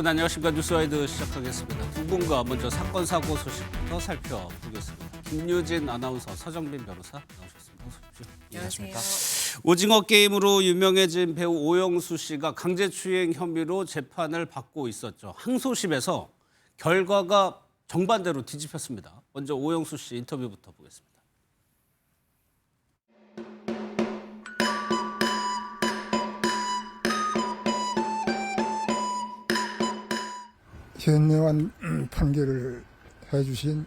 여러분 안녕하십니까. 뉴스와이드 시작하겠습니다. 두 분과 먼저 사건 사고 소식부터 살펴보겠습니다. 김유진 아나운서, 서정빈 변호사 나오셨습니다. 어서 오십시오. 안녕하세요. 오징어 게임으로 유명해진 배우 오영수 씨가 강제추행 혐의로 재판을 받고 있었죠. 항소심에서 결과가 정반대로 뒤집혔습니다. 먼저 오영수 씨 인터뷰부터 보겠습니다. 현명한 판결을 해주신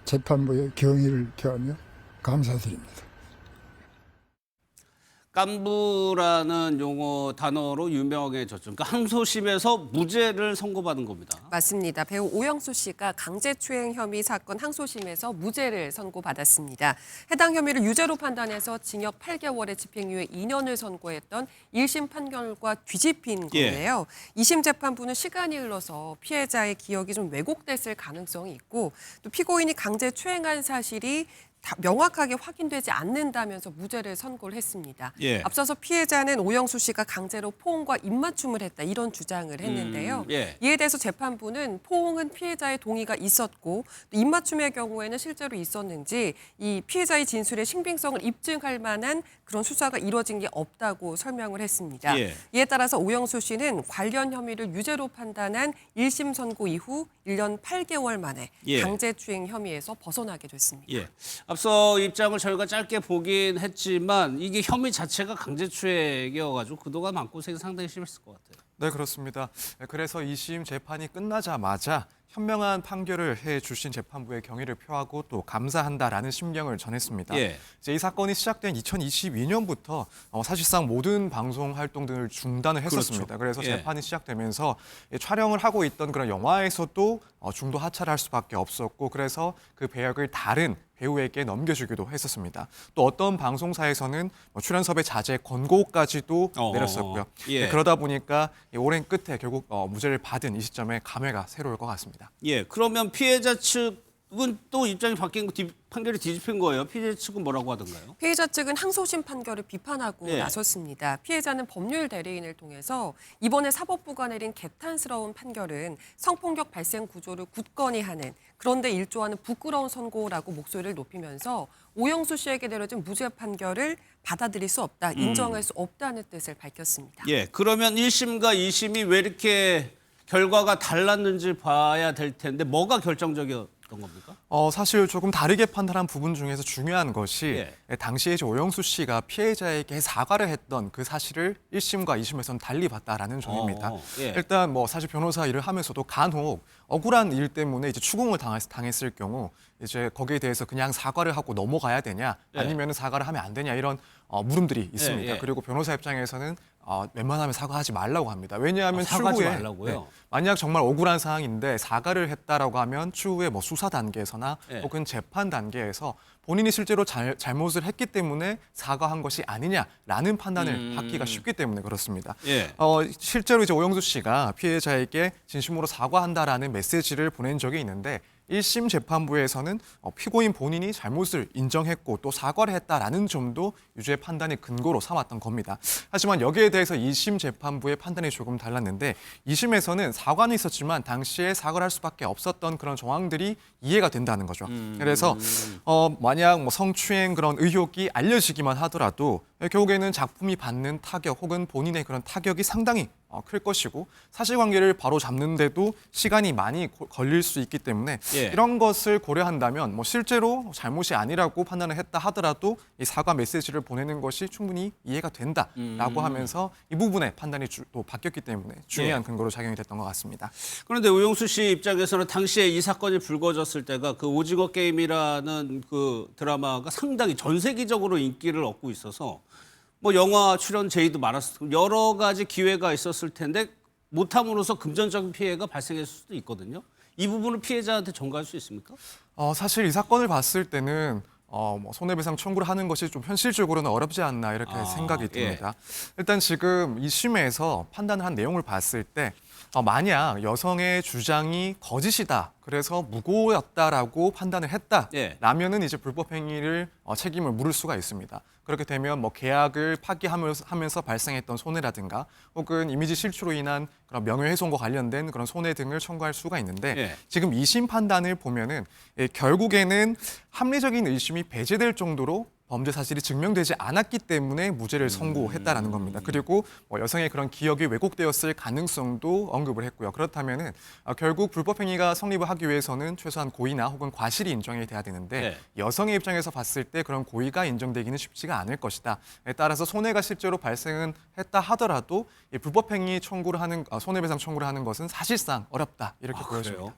재판부의 경의를 표하며 감사드립니다. 깐부라는 용어 단어로 유명해졌죠. 그러니까 항소심에서 무죄를 선고받은 겁니다. 맞습니다. 배우 오영수 씨가 강제추행 혐의 사건 항소심에서 무죄를 선고받았습니다. 해당 혐의를 유죄로 판단해서 징역 8개월의 집행유예 2년을 선고했던 1심 판결과 뒤집힌 건데요. 2심 재판부는 시간이 흘러서 피해자의 기억이 좀 왜곡됐을 가능성이 있고 또 피고인이 강제추행한 사실이 명확하게 확인되지 않는다면서 무죄를 선고를 했습니다. 앞서서 피해자는 오영수 씨가 강제로 포옹과 입맞춤을 했다 이런 주장을 했는데요. 이에 대해서 재판부는 포옹은 피해자의 동의가 있었고 또 입맞춤의 경우에는 실제로 있었는지 이 피해자의 진술의 신빙성을 입증할 만한 그런 수사가 이루어진 게 없다고 설명을 했습니다. 이에 따라서 오영수 씨는 관련 혐의를 유죄로 판단한 1심 선고 이후 1년 8개월 만에 강제추행 혐의에서 벗어나게 됐습니다. 앞서 입장을 저희가 짧게 보긴 했지만 이게 혐의 자체가 강제추행이어가지고 그동안 마음고생이 상당히 심했을 것 같아요. 네, 그렇습니다. 그래서 2심 재판이 끝나자마자 현명한 판결을 해주신 재판부의 경의를 표하고 또 감사한다라는 심경을 전했습니다. 이제 이 사건이 시작된 2022년부터 사실상 모든 방송 활동 등을 중단을 했었습니다. 그래서 재판이 시작되면서 촬영을 하고 있던 그런 영화에서도 중도 하차를 할 수밖에 없었고 그래서 그 배역을 다른 배우에게 넘겨주기도 했었습니다. 또 어떤 방송사에서는 출연섭의 자제 권고까지도 내렸었고요. 그러다 보니까 오랜 끝에 결국 무죄를 받은 이 시점에 감회가 새로울 것 같습니다. 그러면 피해자 측은 또 입장이 바뀐 판결이 뒤집힌 거예요. 피해자 측은 뭐라고 하던가요? 피해자 측은 항소심 판결을 비판하고 나섰습니다. 피해자는 법률 대리인을 통해서 이번에 사법부가 내린 개탄스러운 판결은 성폭력 발생 구조를 굳건히 하는 그런데 일조하는 부끄러운 선고라고 목소리를 높이면서 오영수 씨에게 내려진 무죄 판결을 받아들일 수 없다, 인정할 수 없다는 뜻을 밝혔습니다. 그러면 1심과 2심이 왜 이렇게 결과가 달랐는지 봐야 될 텐데 뭐가 결정적이었던 겁니까? 사실 조금 다르게 판단한 부분 중에서 중요한 것이 당시에 이제 오영수 씨가 피해자에게 사과를 했던 그 사실을 1심과 2심에서는 달리 봤다라는 점입니다. 일단 사실 변호사 일을 하면서도 간혹 억울한 일 때문에 이제 추궁을 당했을 경우 이제 거기에 대해서 그냥 사과를 하고 넘어가야 되냐 아니면 사과를 하면 안 되냐 이런 물음들이 있습니다. 그리고 변호사 입장에서는 웬만하면 사과하지 말라고 합니다. 왜냐하면 추후에 만약 정말 억울한 상황인데 사과를 했다라고 하면 추후에 수사 단계에서나 혹은 재판 단계에서 본인이 실제로 잘못을 했기 때문에 사과한 것이 아니냐라는 판단을 받기가 쉽기 때문에 그렇습니다. 실제로 이제 오영수 씨가 피해자에게 진심으로 사과한다라는 메시지를 보낸 적이 있는데 1심 재판부에서는 피고인 본인이 잘못을 인정했고 또 사과를 했다라는 점도 유죄 판단의 근거로 삼았던 겁니다. 하지만 여기에 대해서 2심 재판부의 판단이 조금 달랐는데 2심에서는 사과는 있었지만 당시에 사과를 할 수밖에 없었던 그런 정황들이 이해가 된다는 거죠. 그래서 만약 성추행 그런 의혹이 알려지기만 하더라도 결국에는 작품이 받는 타격 혹은 본인의 그런 타격이 상당히 클 것이고 사실관계를 바로 잡는데도 시간이 많이 걸릴 수 있기 때문에 이런 것을 고려한다면 실제로 잘못이 아니라고 판단을 했다 하더라도 이 사과 메시지를 보내는 것이 충분히 이해가 된다라고 하면서 이 부분의 판단이 또 바뀌었기 때문에 중요한 근거로 작용이 됐던 것 같습니다. 그런데 오영수 씨 입장에서는 당시에 이 사건이 불거졌을 때가 그 오징어 게임이라는 그 드라마가 상당히 전 세계적으로 인기를 얻고 있어서 영화 출연 제의도 많았고 여러 가지 기회가 있었을 텐데 못함으로써 금전적인 피해가 발생했을 수도 있거든요. 이 부분을 피해자한테 전가할 수 있습니까? 사실 이 사건을 봤을 때는 손해배상 청구를 하는 것이 좀 현실적으로는 어렵지 않나 이렇게 생각이 듭니다. 일단 지금 이 심에서 판단한 내용을 봤을 때 만약 여성의 주장이 거짓이다, 그래서 무고였다라고 판단을 했다라면은 이제 불법 행위를 책임을 물을 수가 있습니다. 그렇게 되면 뭐 계약을 파기하면서 발생했던 손해라든가 혹은 이미지 실추로 인한 그런 명예훼손과 관련된 그런 손해 등을 청구할 수가 있는데 지금 2심 판단을 보면은 결국에는 합리적인 의심이 배제될 정도로 범죄 사실이 증명되지 않았기 때문에 무죄를 선고했다라는 겁니다. 그리고 여성의 그런 기억이 왜곡되었을 가능성도 언급을 했고요. 그렇다면은 결국 불법 행위가 성립을 하기 위해서는 최소한 고의나 혹은 과실이 인정이 돼야 되는데 여성의 입장에서 봤을 때 그런 고의가 인정되기는 쉽지가 않을 것이다. 따라서 손해가 실제로 발생은 했다 하더라도 이 불법 행위 청구를 하는 손해배상 청구를 하는 것은 사실상 어렵다 이렇게 보여집니다. 그래요?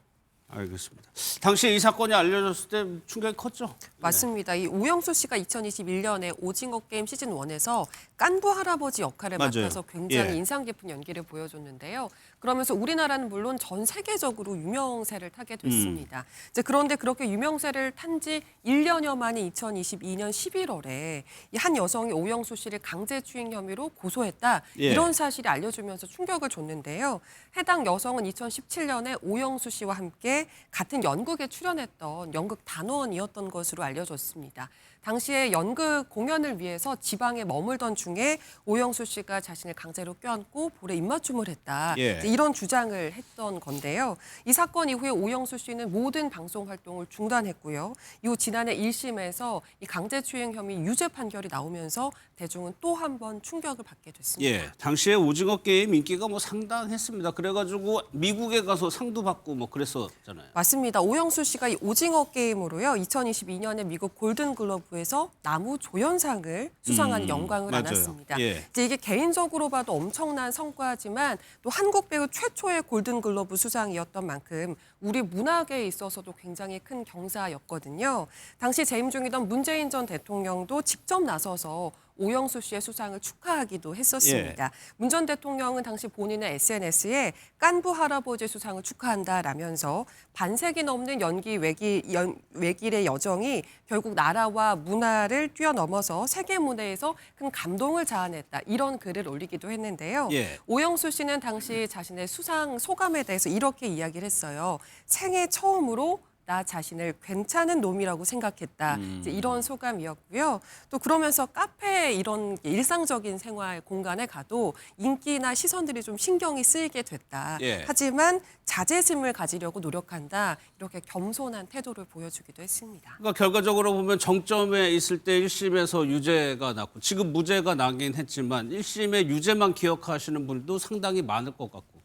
알겠습니다. 당시 이 사건이 알려졌을 때 충격이 컸죠? 맞습니다. 이 오영수 씨가 2021년에 오징어 게임 시즌 1에서 깐부 할아버지 역할을 맞아요. 맡아서 굉장히 예. 인상 깊은 연기를 보여줬는데요. 그러면서 우리나라는 물론 전 세계적으로 유명세를 타게 됐습니다. 이제 그런데 그렇게 유명세를 탄 지 1년여 만인 2022년 11월에 이 한 여성이 오영수 씨를 강제추행 혐의로 고소했다. 예. 이런 사실이 알려지면서 충격을 줬는데요. 해당 여성은 2017년에 오영수 씨와 함께 같은 연극에 출연했던 연극 단원이었던 것으로 알려졌습니다. 당시에 연극 공연을 위해서 지방에 머물던 중에 오영수 씨가 자신을 강제로 껴안고 볼에 입맞춤을 했다. 예. 이런 주장을 했던 건데요. 이 사건 이후에 오영수 씨는 모든 방송 활동을 중단했고요. 이후 지난해 1심에서 이 강제추행 혐의 유죄 판결이 나오면서 대중은 또 한 번 충격을 받게 됐습니다. 예, 당시에 오징어 게임 인기가 뭐 상당했습니다. 그래가지고 미국에 가서 상도 받고 뭐 그랬었잖아요. 맞습니다. 오영수 씨가 이 오징어 게임으로요. 2022년에 미국 골든글러브에서 나무 조연상을 수상한 영광을 맞아요. 안았습니다. 예. 이제 이게 개인적으로 봐도 엄청난 성과지만 또 한국 배우 최초의 골든글러브 수상이었던 만큼 우리 문학에 있어서도 굉장히 큰 경사였거든요. 당시 재임 중이던 문재인 전 대통령도 직접 나서서 오영수 씨의 수상을 축하하기도 했었습니다. 문 전 대통령은 당시 본인의 SNS에 깐부 할아버지 수상을 축하한다라면서 반세기 넘는 연기 외길의 여정이 결국 나라와 문화를 뛰어넘어서 세계 무대에서 큰 감동을 자아냈다. 이런 글을 올리기도 했는데요. 예. 오영수 씨는 당시 자신의 수상 소감에 대해서 이렇게 이야기를 했어요. 생애 처음으로 나 자신을 괜찮은 놈이라고 생각했다. 이제 이런 소감이었고요. 또 그러면서 카페 이런 일상적인 생활 공간에 가도 인기나 시선들이 좀 신경이 쓰이게 됐다. 예. 하지만 자제심을 가지려고 노력한다. 이렇게 겸손한 태도를 보여주기도 했습니다. 그러니까 결과적으로 보면 정점에 있을 때 1심에서 유죄가 났고 지금 무죄가 나긴 했지만 1심의 유죄만 기억하시는 분도 상당히 많을 것 같고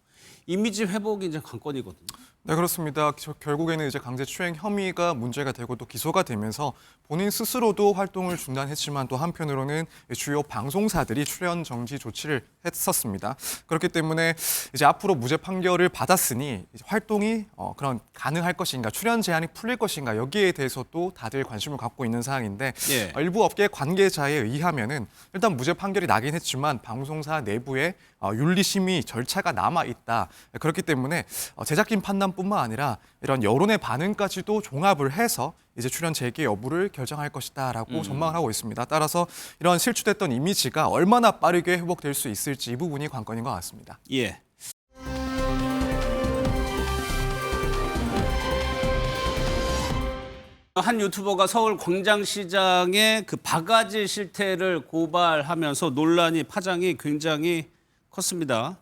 이미지 회복이 이제 관건이거든요. 네, 그렇습니다. 결국에는 이제 강제추행 혐의가 문제가 되고 또 기소가 되면서 본인 스스로도 활동을 중단했지만 또 한편으로는 주요 방송사들이 출연 정지 조치를 했었습니다. 그렇기 때문에 이제 앞으로 무죄 판결을 받았으니 이제 활동이 그런 가능할 것인가, 출연 제한이 풀릴 것인가 여기에 대해서도 다들 관심을 갖고 있는 사항인데 예. 일부 업계 관계자에 의하면은 일단 무죄 판결이 나긴 했지만 방송사 내부에 윤리심의 절차가 남아 있다. 그렇기 때문에 제작진 판단뿐만 아니라 이런 여론의 반응까지도 종합을 해서 이제 출연 재개 여부를 결정할 것이다라고 전망을 하고 있습니다. 따라서 이런 실추됐던 이미지가 얼마나 빠르게 회복될 수 있을지 이 부분이 관건인 것 같습니다. 예. 한 유튜버가 서울 광장시장의 그 바가지 실태를 고발하면서 논란이 파장이 굉장히 컸습니다.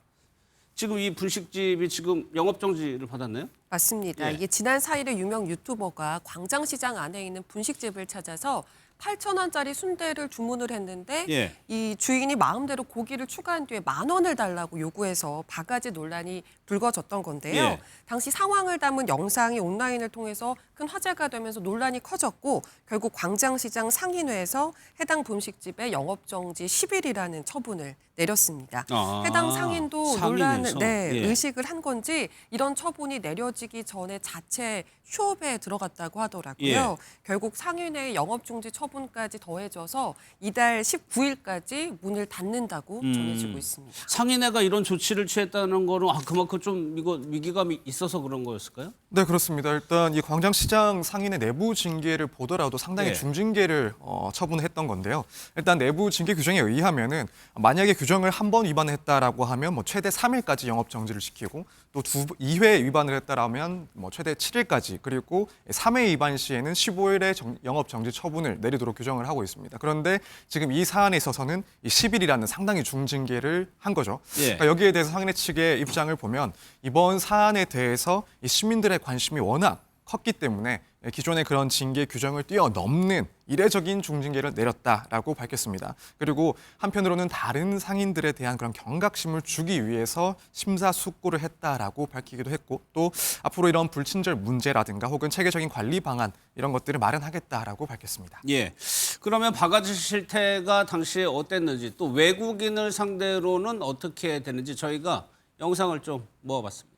지금 이 분식집이 지금 영업정지를 받았나요? 맞습니다. 예. 이게 지난 4일에 유명 유튜버가 광장시장 안에 있는 분식집을 찾아서 8,000원짜리 순대를 주문을 했는데 예. 이 주인이 마음대로 고기를 추가한 뒤에 10,000원을 달라고 요구해서 바가지 논란이 불거졌던 건데요. 예. 당시 상황을 담은 영상이 온라인을 통해서 큰 화제가 되면서 논란이 커졌고 결국 광장시장 상인회에서 해당 분식집에 영업정지 10일이라는 처분을 내렸습니다. 해당 상인도 상인회에서? 논란을 예. 의식을 한 건지 이런 처분이 내려지기 전에 자체 휴업에 들어갔다고 하더라고요. 예. 결국 상인회의 영업중지 처분 처분까지 더해져서 이달 19일까지 문을 닫는다고 전해지고 있습니다. 상인회가 이런 조치를 취했다는 거는 그만큼 좀 이거 위기감이 있어서 그런 거였을까요? 네, 그렇습니다. 일단 이 광장시장 상인의 내부 징계를 보더라도 상당히 예. 중징계를 처분했던 건데요. 일단 내부 징계 규정에 의하면은 만약에 규정을 한 번 위반했다라고 하면 뭐 최대 3일까지 영업 정지를 시키고 또 2회 위반을 했다라면 뭐 최대 7일까지 그리고 3회 위반 시에는 15일의 영업 정지 처분을 내리도록 규정을 하고 있습니다. 그런데 지금 이 사안에 있어서는 이 10일이라는 상당히 중징계를 한 거죠. 예. 그러니까 여기에 대해서 상인회 측의 입장을 보면 이번 사안에 대해서 이 시민들의 관심이 워낙 컸기 때문에 기존의 그런 징계 규정을 뛰어넘는 이례적인 중징계를 내렸다라고 밝혔습니다. 그리고 한편으로는 다른 상인들에 대한 그런 경각심을 주기 위해서 심사숙고를 했다라고 밝히기도 했고 또 앞으로 이런 불친절 문제라든가 혹은 체계적인 관리 방안 이런 것들을 마련하겠다라고 밝혔습니다. 예. 그러면 바가지 실태가 당시에 어땠는지 또 외국인을 상대로는 어떻게 되는지 저희가 영상을 좀 모아봤습니다.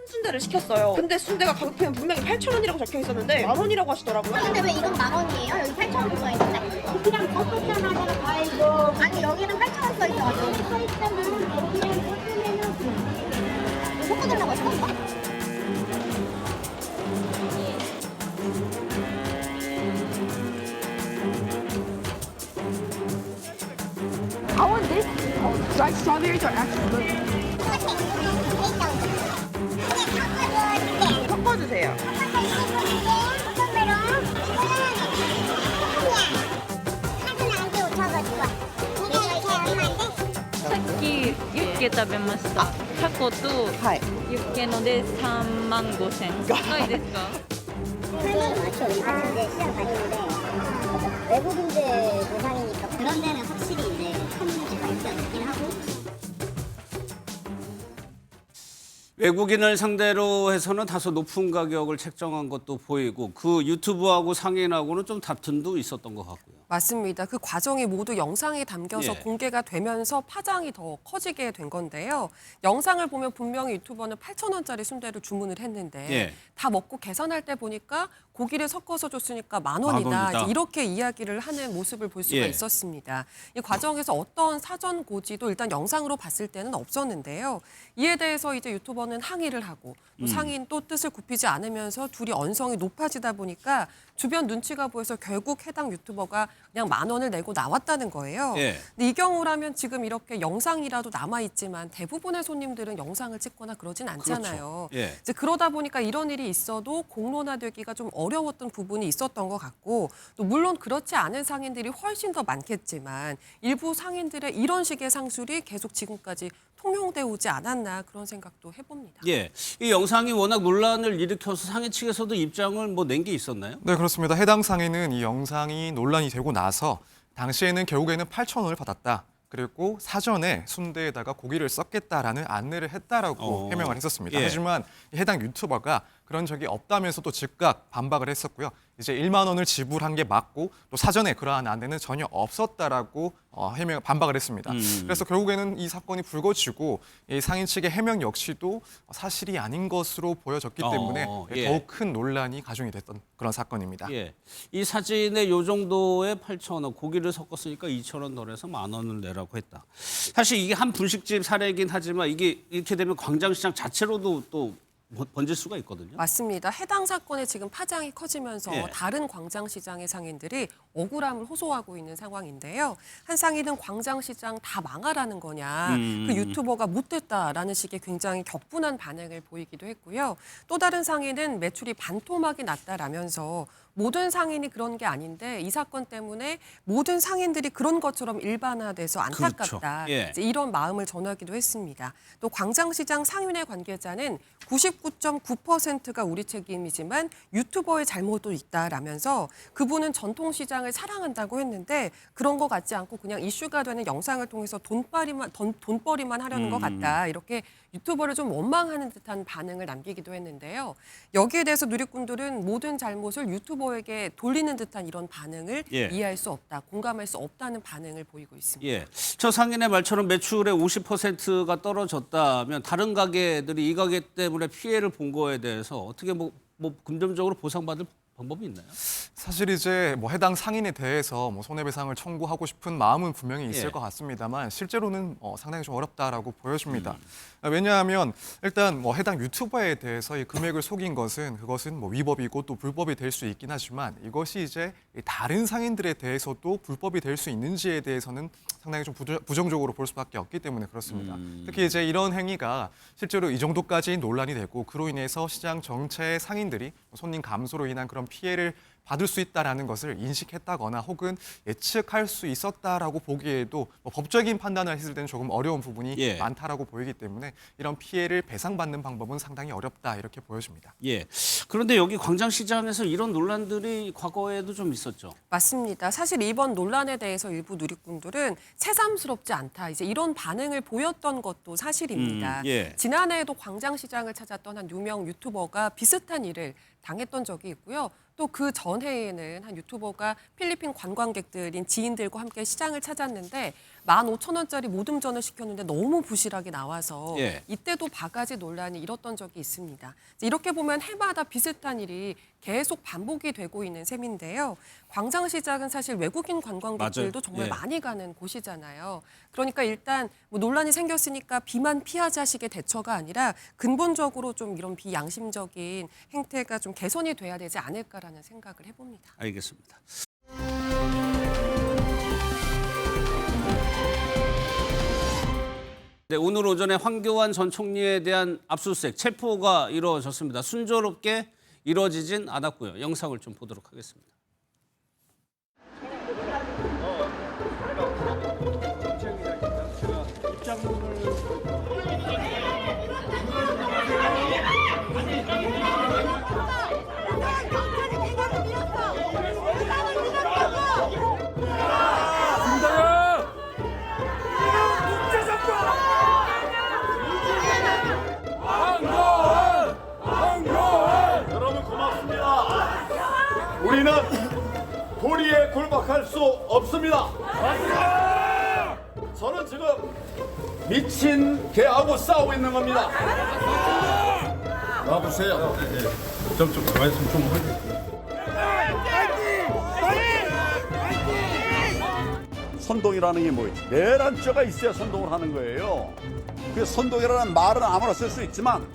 순대를 시켰어요. 근데 순대가 가격표엔 분명히 8,000원이라고 적혀 있었는데 10,000원이라고 하시더라고요. 근데 왜 이건 10,000원이에요? 여기 8,000원 써 있는데. 그냥 겉옷잖아. 아이고. 아니 여기는 8,000원 써 있어. 여기 써 있잖아. 그냥 겉옷에는 섞어달라고 하신 건가? I want this. Like strawberries are actually good. 섞어주세요.さっきユッケ食べました。タコとはい。ユッケので3万5千。高いですか？ 외국인들 대상이니까 그런 데는 확실히 이제 커뮤니티가 있긴 하고. 외국인을 상대로 해서는 다소 높은 가격을 책정한 것도 보이고 그 유튜브하고 상인하고는 좀 다툼도 있었던 것 같고요. 맞습니다. 그 과정이 모두 영상에 담겨서 예. 공개가 되면서 파장이 더 커지게 된 건데요. 영상을 보면 분명히 유튜버는 8,000원짜리 순대를 주문을 했는데 예. 다 먹고 계산할 때 보니까 고기를 섞어서 줬으니까 10,000원이다. 10,000원이다. 이제 이렇게 이야기를 하는 모습을 볼 수가 예. 있었습니다. 이 과정에서 어떤 사전 고지도 일단 영상으로 봤을 때는 없었는데요. 이에 대해서 이제 유튜버는 항의를 하고 또 상인 또 뜻을 굽히지 않으면서 둘이 언성이 높아지다 보니까 주변 눈치가 보여서 결국 해당 유튜버가 그냥 10,000원을 내고 나왔다는 거예요. 예. 근데 이 경우라면 지금 이렇게 영상이라도 남아있지만 대부분의 손님들은 영상을 찍거나 그러진 않잖아요. 그렇죠. 예. 이제 그러다 보니까 이런 일이 있어도 공론화되기가 좀 어려웠던 부분이 있었던 것 같고 또 물론 그렇지 않은 상인들이 훨씬 더 많겠지만 일부 상인들의 이런 식의 상술이 계속 지금까지 통용돼 오지 않았나 그런 생각도 해봅니다. 예. 이 영상이 워낙 논란을 일으켜서 상인 측에서도 입장을 뭐 낸 게 있었나요? 네, 그렇습니다. 해당 상인은 이 영상이 논란이 되고 나서 당시에는 결국에는 8,000원을 받았다. 그리고 사전에 순대에다가 고기를 섞겠다라는 안내를 했다라고 해명을 했었습니다. 예. 하지만 해당 유튜버가 그런 적이 없다면서도 즉각 반박을 했었고요. 이제 1만 원을 지불한 게 맞고 또 사전에 그러한 안내는 전혀 없었다라고 반박을 했습니다. 그래서 결국에는 이 사건이 불거지고 이 상인 측의 해명 역시도 사실이 아닌 것으로 보여졌기 때문에 예. 더욱 큰 논란이 가중이 됐던 그런 사건입니다. 예. 이 사진에 요 정도의 8,000원, 고기를 섞었으니까 2,000원 덜해서 10,000원을 내라고 했다. 사실 이게 한 분식집 사례이긴 하지만 이게 이렇게 되면 광장시장 자체로도 또 번질 수가 있거든요. 맞습니다. 해당 사건에 지금 파장이 커지면서 예. 다른 광장시장의 상인들이 억울함을 호소하고 있는 상황인데요. 한 상인은 광장시장 다 망하라는 거냐, 그 유튜버가 못됐다라는 식의 굉장히 격분한 반응을 보이기도 했고요. 또 다른 상인은 매출이 반토막이 났다라면서 모든 상인이 그런 게 아닌데 이 사건 때문에 모든 상인들이 그런 것처럼 일반화돼서 안타깝다. 그렇죠. 예. 이제 이런 마음을 전하기도 했습니다. 또 광장시장 상인회 관계자는 99.9%가 우리 책임이지만 유튜버의 잘못도 있다라면서 그분은 전통시장을 사랑한다고 했는데 그런 것 같지 않고 그냥 이슈가 되는 영상을 통해서 돈벌이만 하려는 것 같다. 이렇게 유튜버를 좀 원망하는 듯한 반응을 남기기도 했는데요. 여기에 대해서 누리꾼들은 모든 잘못을 유튜버에게 돌리는 듯한 이런 반응을 예. 이해할 수 없다, 공감할 수 없다는 반응을 보이고 있습니다. 예. 저 상인의 말처럼 매출의 50%가 떨어졌다면 다른 가게들이 이 가게 때문에 피해를 본 거에 대해서 어떻게 뭐 금전적으로 보상받을 방법이 있나요? 사실 이제 뭐 해당 상인에 대해서 뭐 손해배상을 청구하고 싶은 마음은 분명히 있을 예. 것 같습니다만 실제로는 상당히 좀 어렵다라고 보여집니다. 왜냐하면 일단 뭐 해당 유튜버에 대해서 이 금액을 속인 그것은 뭐 위법이고 또 불법이 될 수 있긴 하지만 이것이 이제 다른 상인들에 대해서도 불법이 될 수 있는지에 대해서는 상당히 좀 부정적으로 볼 수밖에 없기 때문에 그렇습니다. 특히 이제 이런 행위가 실제로 이 정도까지 논란이 되고 그로 인해서 시장 전체의 상인들이 손님 감소로 인한 그런 피해를 받을 수 있다라는 것을 인식했다거나 혹은 예측할 수 있었다라고 보기에도 뭐 법적인 판단을 했을 때는 조금 어려운 부분이 예. 많다라고 보이기 때문에 이런 피해를 배상받는 방법은 상당히 어렵다 이렇게 보여집니다. 예. 그런데 여기 광장시장에서 이런 논란들이 과거에도 좀 있었죠. 맞습니다. 사실 이번 논란에 대해서 일부 누리꾼들은 새삼스럽지 않다. 이제 이런 반응을 보였던 것도 사실입니다. 예. 지난해에도 광장시장을 찾았던 한 유명 유튜버가 비슷한 일을 당했던 적이 있고요. 또 그 전해에는 한 유튜버가 필리핀 관광객들인 지인들과 함께 시장을 찾았는데 15,000원짜리 모듬전을 시켰는데 너무 부실하게 나와서 예. 이때도 바가지 논란이 일었던 적이 있습니다. 이렇게 보면 해마다 비슷한 일이 계속 반복이 되고 있는 셈인데요. 광장시장은 사실 외국인 관광객들도 맞아요. 정말 예. 많이 가는 곳이잖아요. 그러니까 일단 뭐 논란이 생겼으니까 비만 피하자식의 대처가 아니라 근본적으로 좀 이런 비양심적인 행태가 좀 개선이 돼야 되지 않을까라는 생각을 해봅니다. 알겠습니다. 네, 오늘 오전에 황교안 전 총리에 대한 압수수색 체포가 이루어졌습니다. 순조롭게 이루어지진 않았고요. 영상을 좀 보도록 하겠습니다. 여러분 고맙습니다. 우리는 도리에 굴복할 수 없습니다. 저는 지금 미친 개하고 싸우고 있는 겁니다. 놔보세요. 좀 가만히 있으면 좀 하겠습니다. 선동이라는 게 뭐예요? 내란죄가 있어야 선동을 하는 거예요. 그 선동이라는 말은 아무나 쓸 수 있지만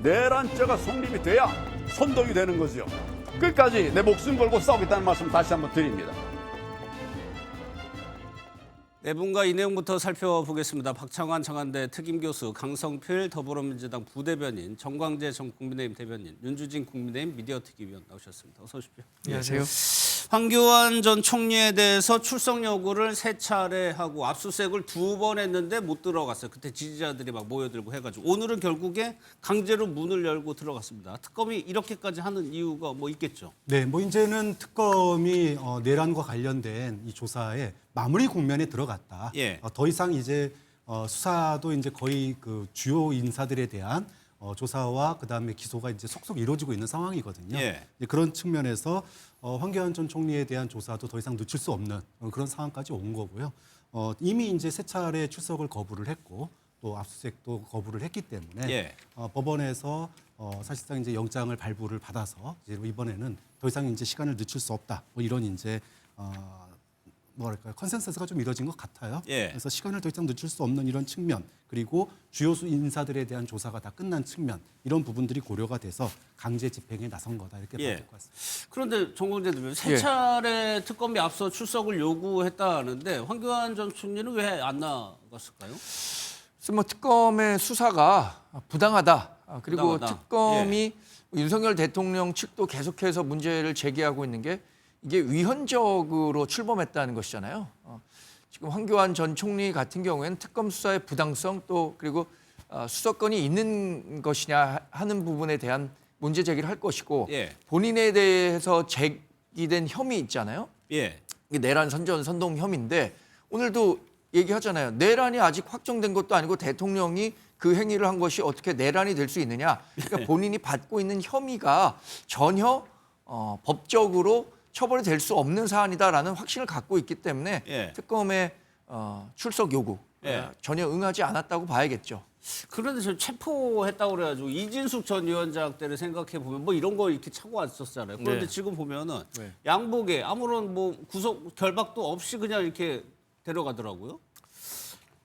내란죄가 성립이 돼야 선동이 되는 거죠. 끝까지 내 목숨 걸고 싸우겠다는 말씀 다시 한번 드립니다. 네 분과 이 내용부터 살펴보겠습니다. 박창환 장한대 특임교수, 강성필 더불어민주당 부대변인, 정광재 전 국민의힘 대변인, 윤주진 국민의힘 미디어특위위원 나오셨습니다. 어서 오십시오. 안녕하세요. 황교안 전 총리에 대해서 출석 요구를 3차례 하고 압수수색을 2번 했는데 못 들어갔어요. 그때 지지자들이 막 모여들고 해가지고 오늘은 결국에 강제로 문을 열고 들어갔습니다. 특검이 이렇게까지 하는 이유가 뭐 있겠죠? 네, 뭐 이제는 특검이 내란과 관련된 이 조사에 마무리 국면에 들어갔다. 예. 더 이상 이제 수사도 이제 거의 그 주요 인사들에 대한 조사와 그다음에 기소가 이제 속속 이루어지고 있는 상황이거든요. 예. 이제 그런 측면에서 황교안 전 총리에 대한 조사도 더 이상 늦출 수 없는 그런 상황까지 온 거고요. 이미 이제 3차례 출석을 거부를 했고 또 압수수색도 거부를 했기 때문에 예. 법원에서 사실상 이제 영장을 발부를 받아서 이제 이번에는 더 이상 이제 시간을 늦출 수 없다. 뭐 이런 이제 뭐랄까요, 컨센서스가 좀 이루어진 것 같아요. 예. 그래서 시간을 더 이상 늦출 수 없는 이런 측면, 그리고 주요 인사들에 대한 조사가 다 끝난 측면, 이런 부분들이 고려가 돼서 강제 집행에 나선 거다 이렇게 봐야 될 것 같습니다. 그런데 정광재 대변인 3차례 특검이 앞서 출석을 요구했다는데 황교안 전 총리는 왜 안 나갔을까요? 그래서 뭐 특검의 수사가 부당하다. 그리고 부당하다. 특검이 윤석열 대통령 측도 계속해서 문제를 제기하고 있는 게 이게 위헌적으로 출범했다는 것이잖아요. 지금 황교안 전 총리 같은 경우에는 특검 수사의 부당성 또 그리고 수사권이 있는 것이냐 하는 부분에 대한 문제 제기를 할 것이고 예. 본인에 대해서 제기된 혐의 있잖아요. 예. 이게 내란 선동 혐의인데 오늘도 얘기하잖아요. 내란이 아직 확정된 것도 아니고 대통령이 그 행위를 한 것이 어떻게 내란이 될 수 있느냐. 그러니까 본인이 받고 있는 혐의가 전혀 법적으로 처벌이 될 수 없는 사안이다라는 확신을 갖고 있기 때문에 예. 특검의 출석 요구 예. 전혀 응하지 않았다고 봐야겠죠. 그런데 저 체포했다고 그래가지고 이진숙 전 위원장 때를 생각해 보면 뭐 이런 거 이렇게 차고 왔었잖아요. 그런데 네. 지금 보면은 네. 양복에 아무런 뭐 구속 결박도 없이 그냥 이렇게 데려가더라고요.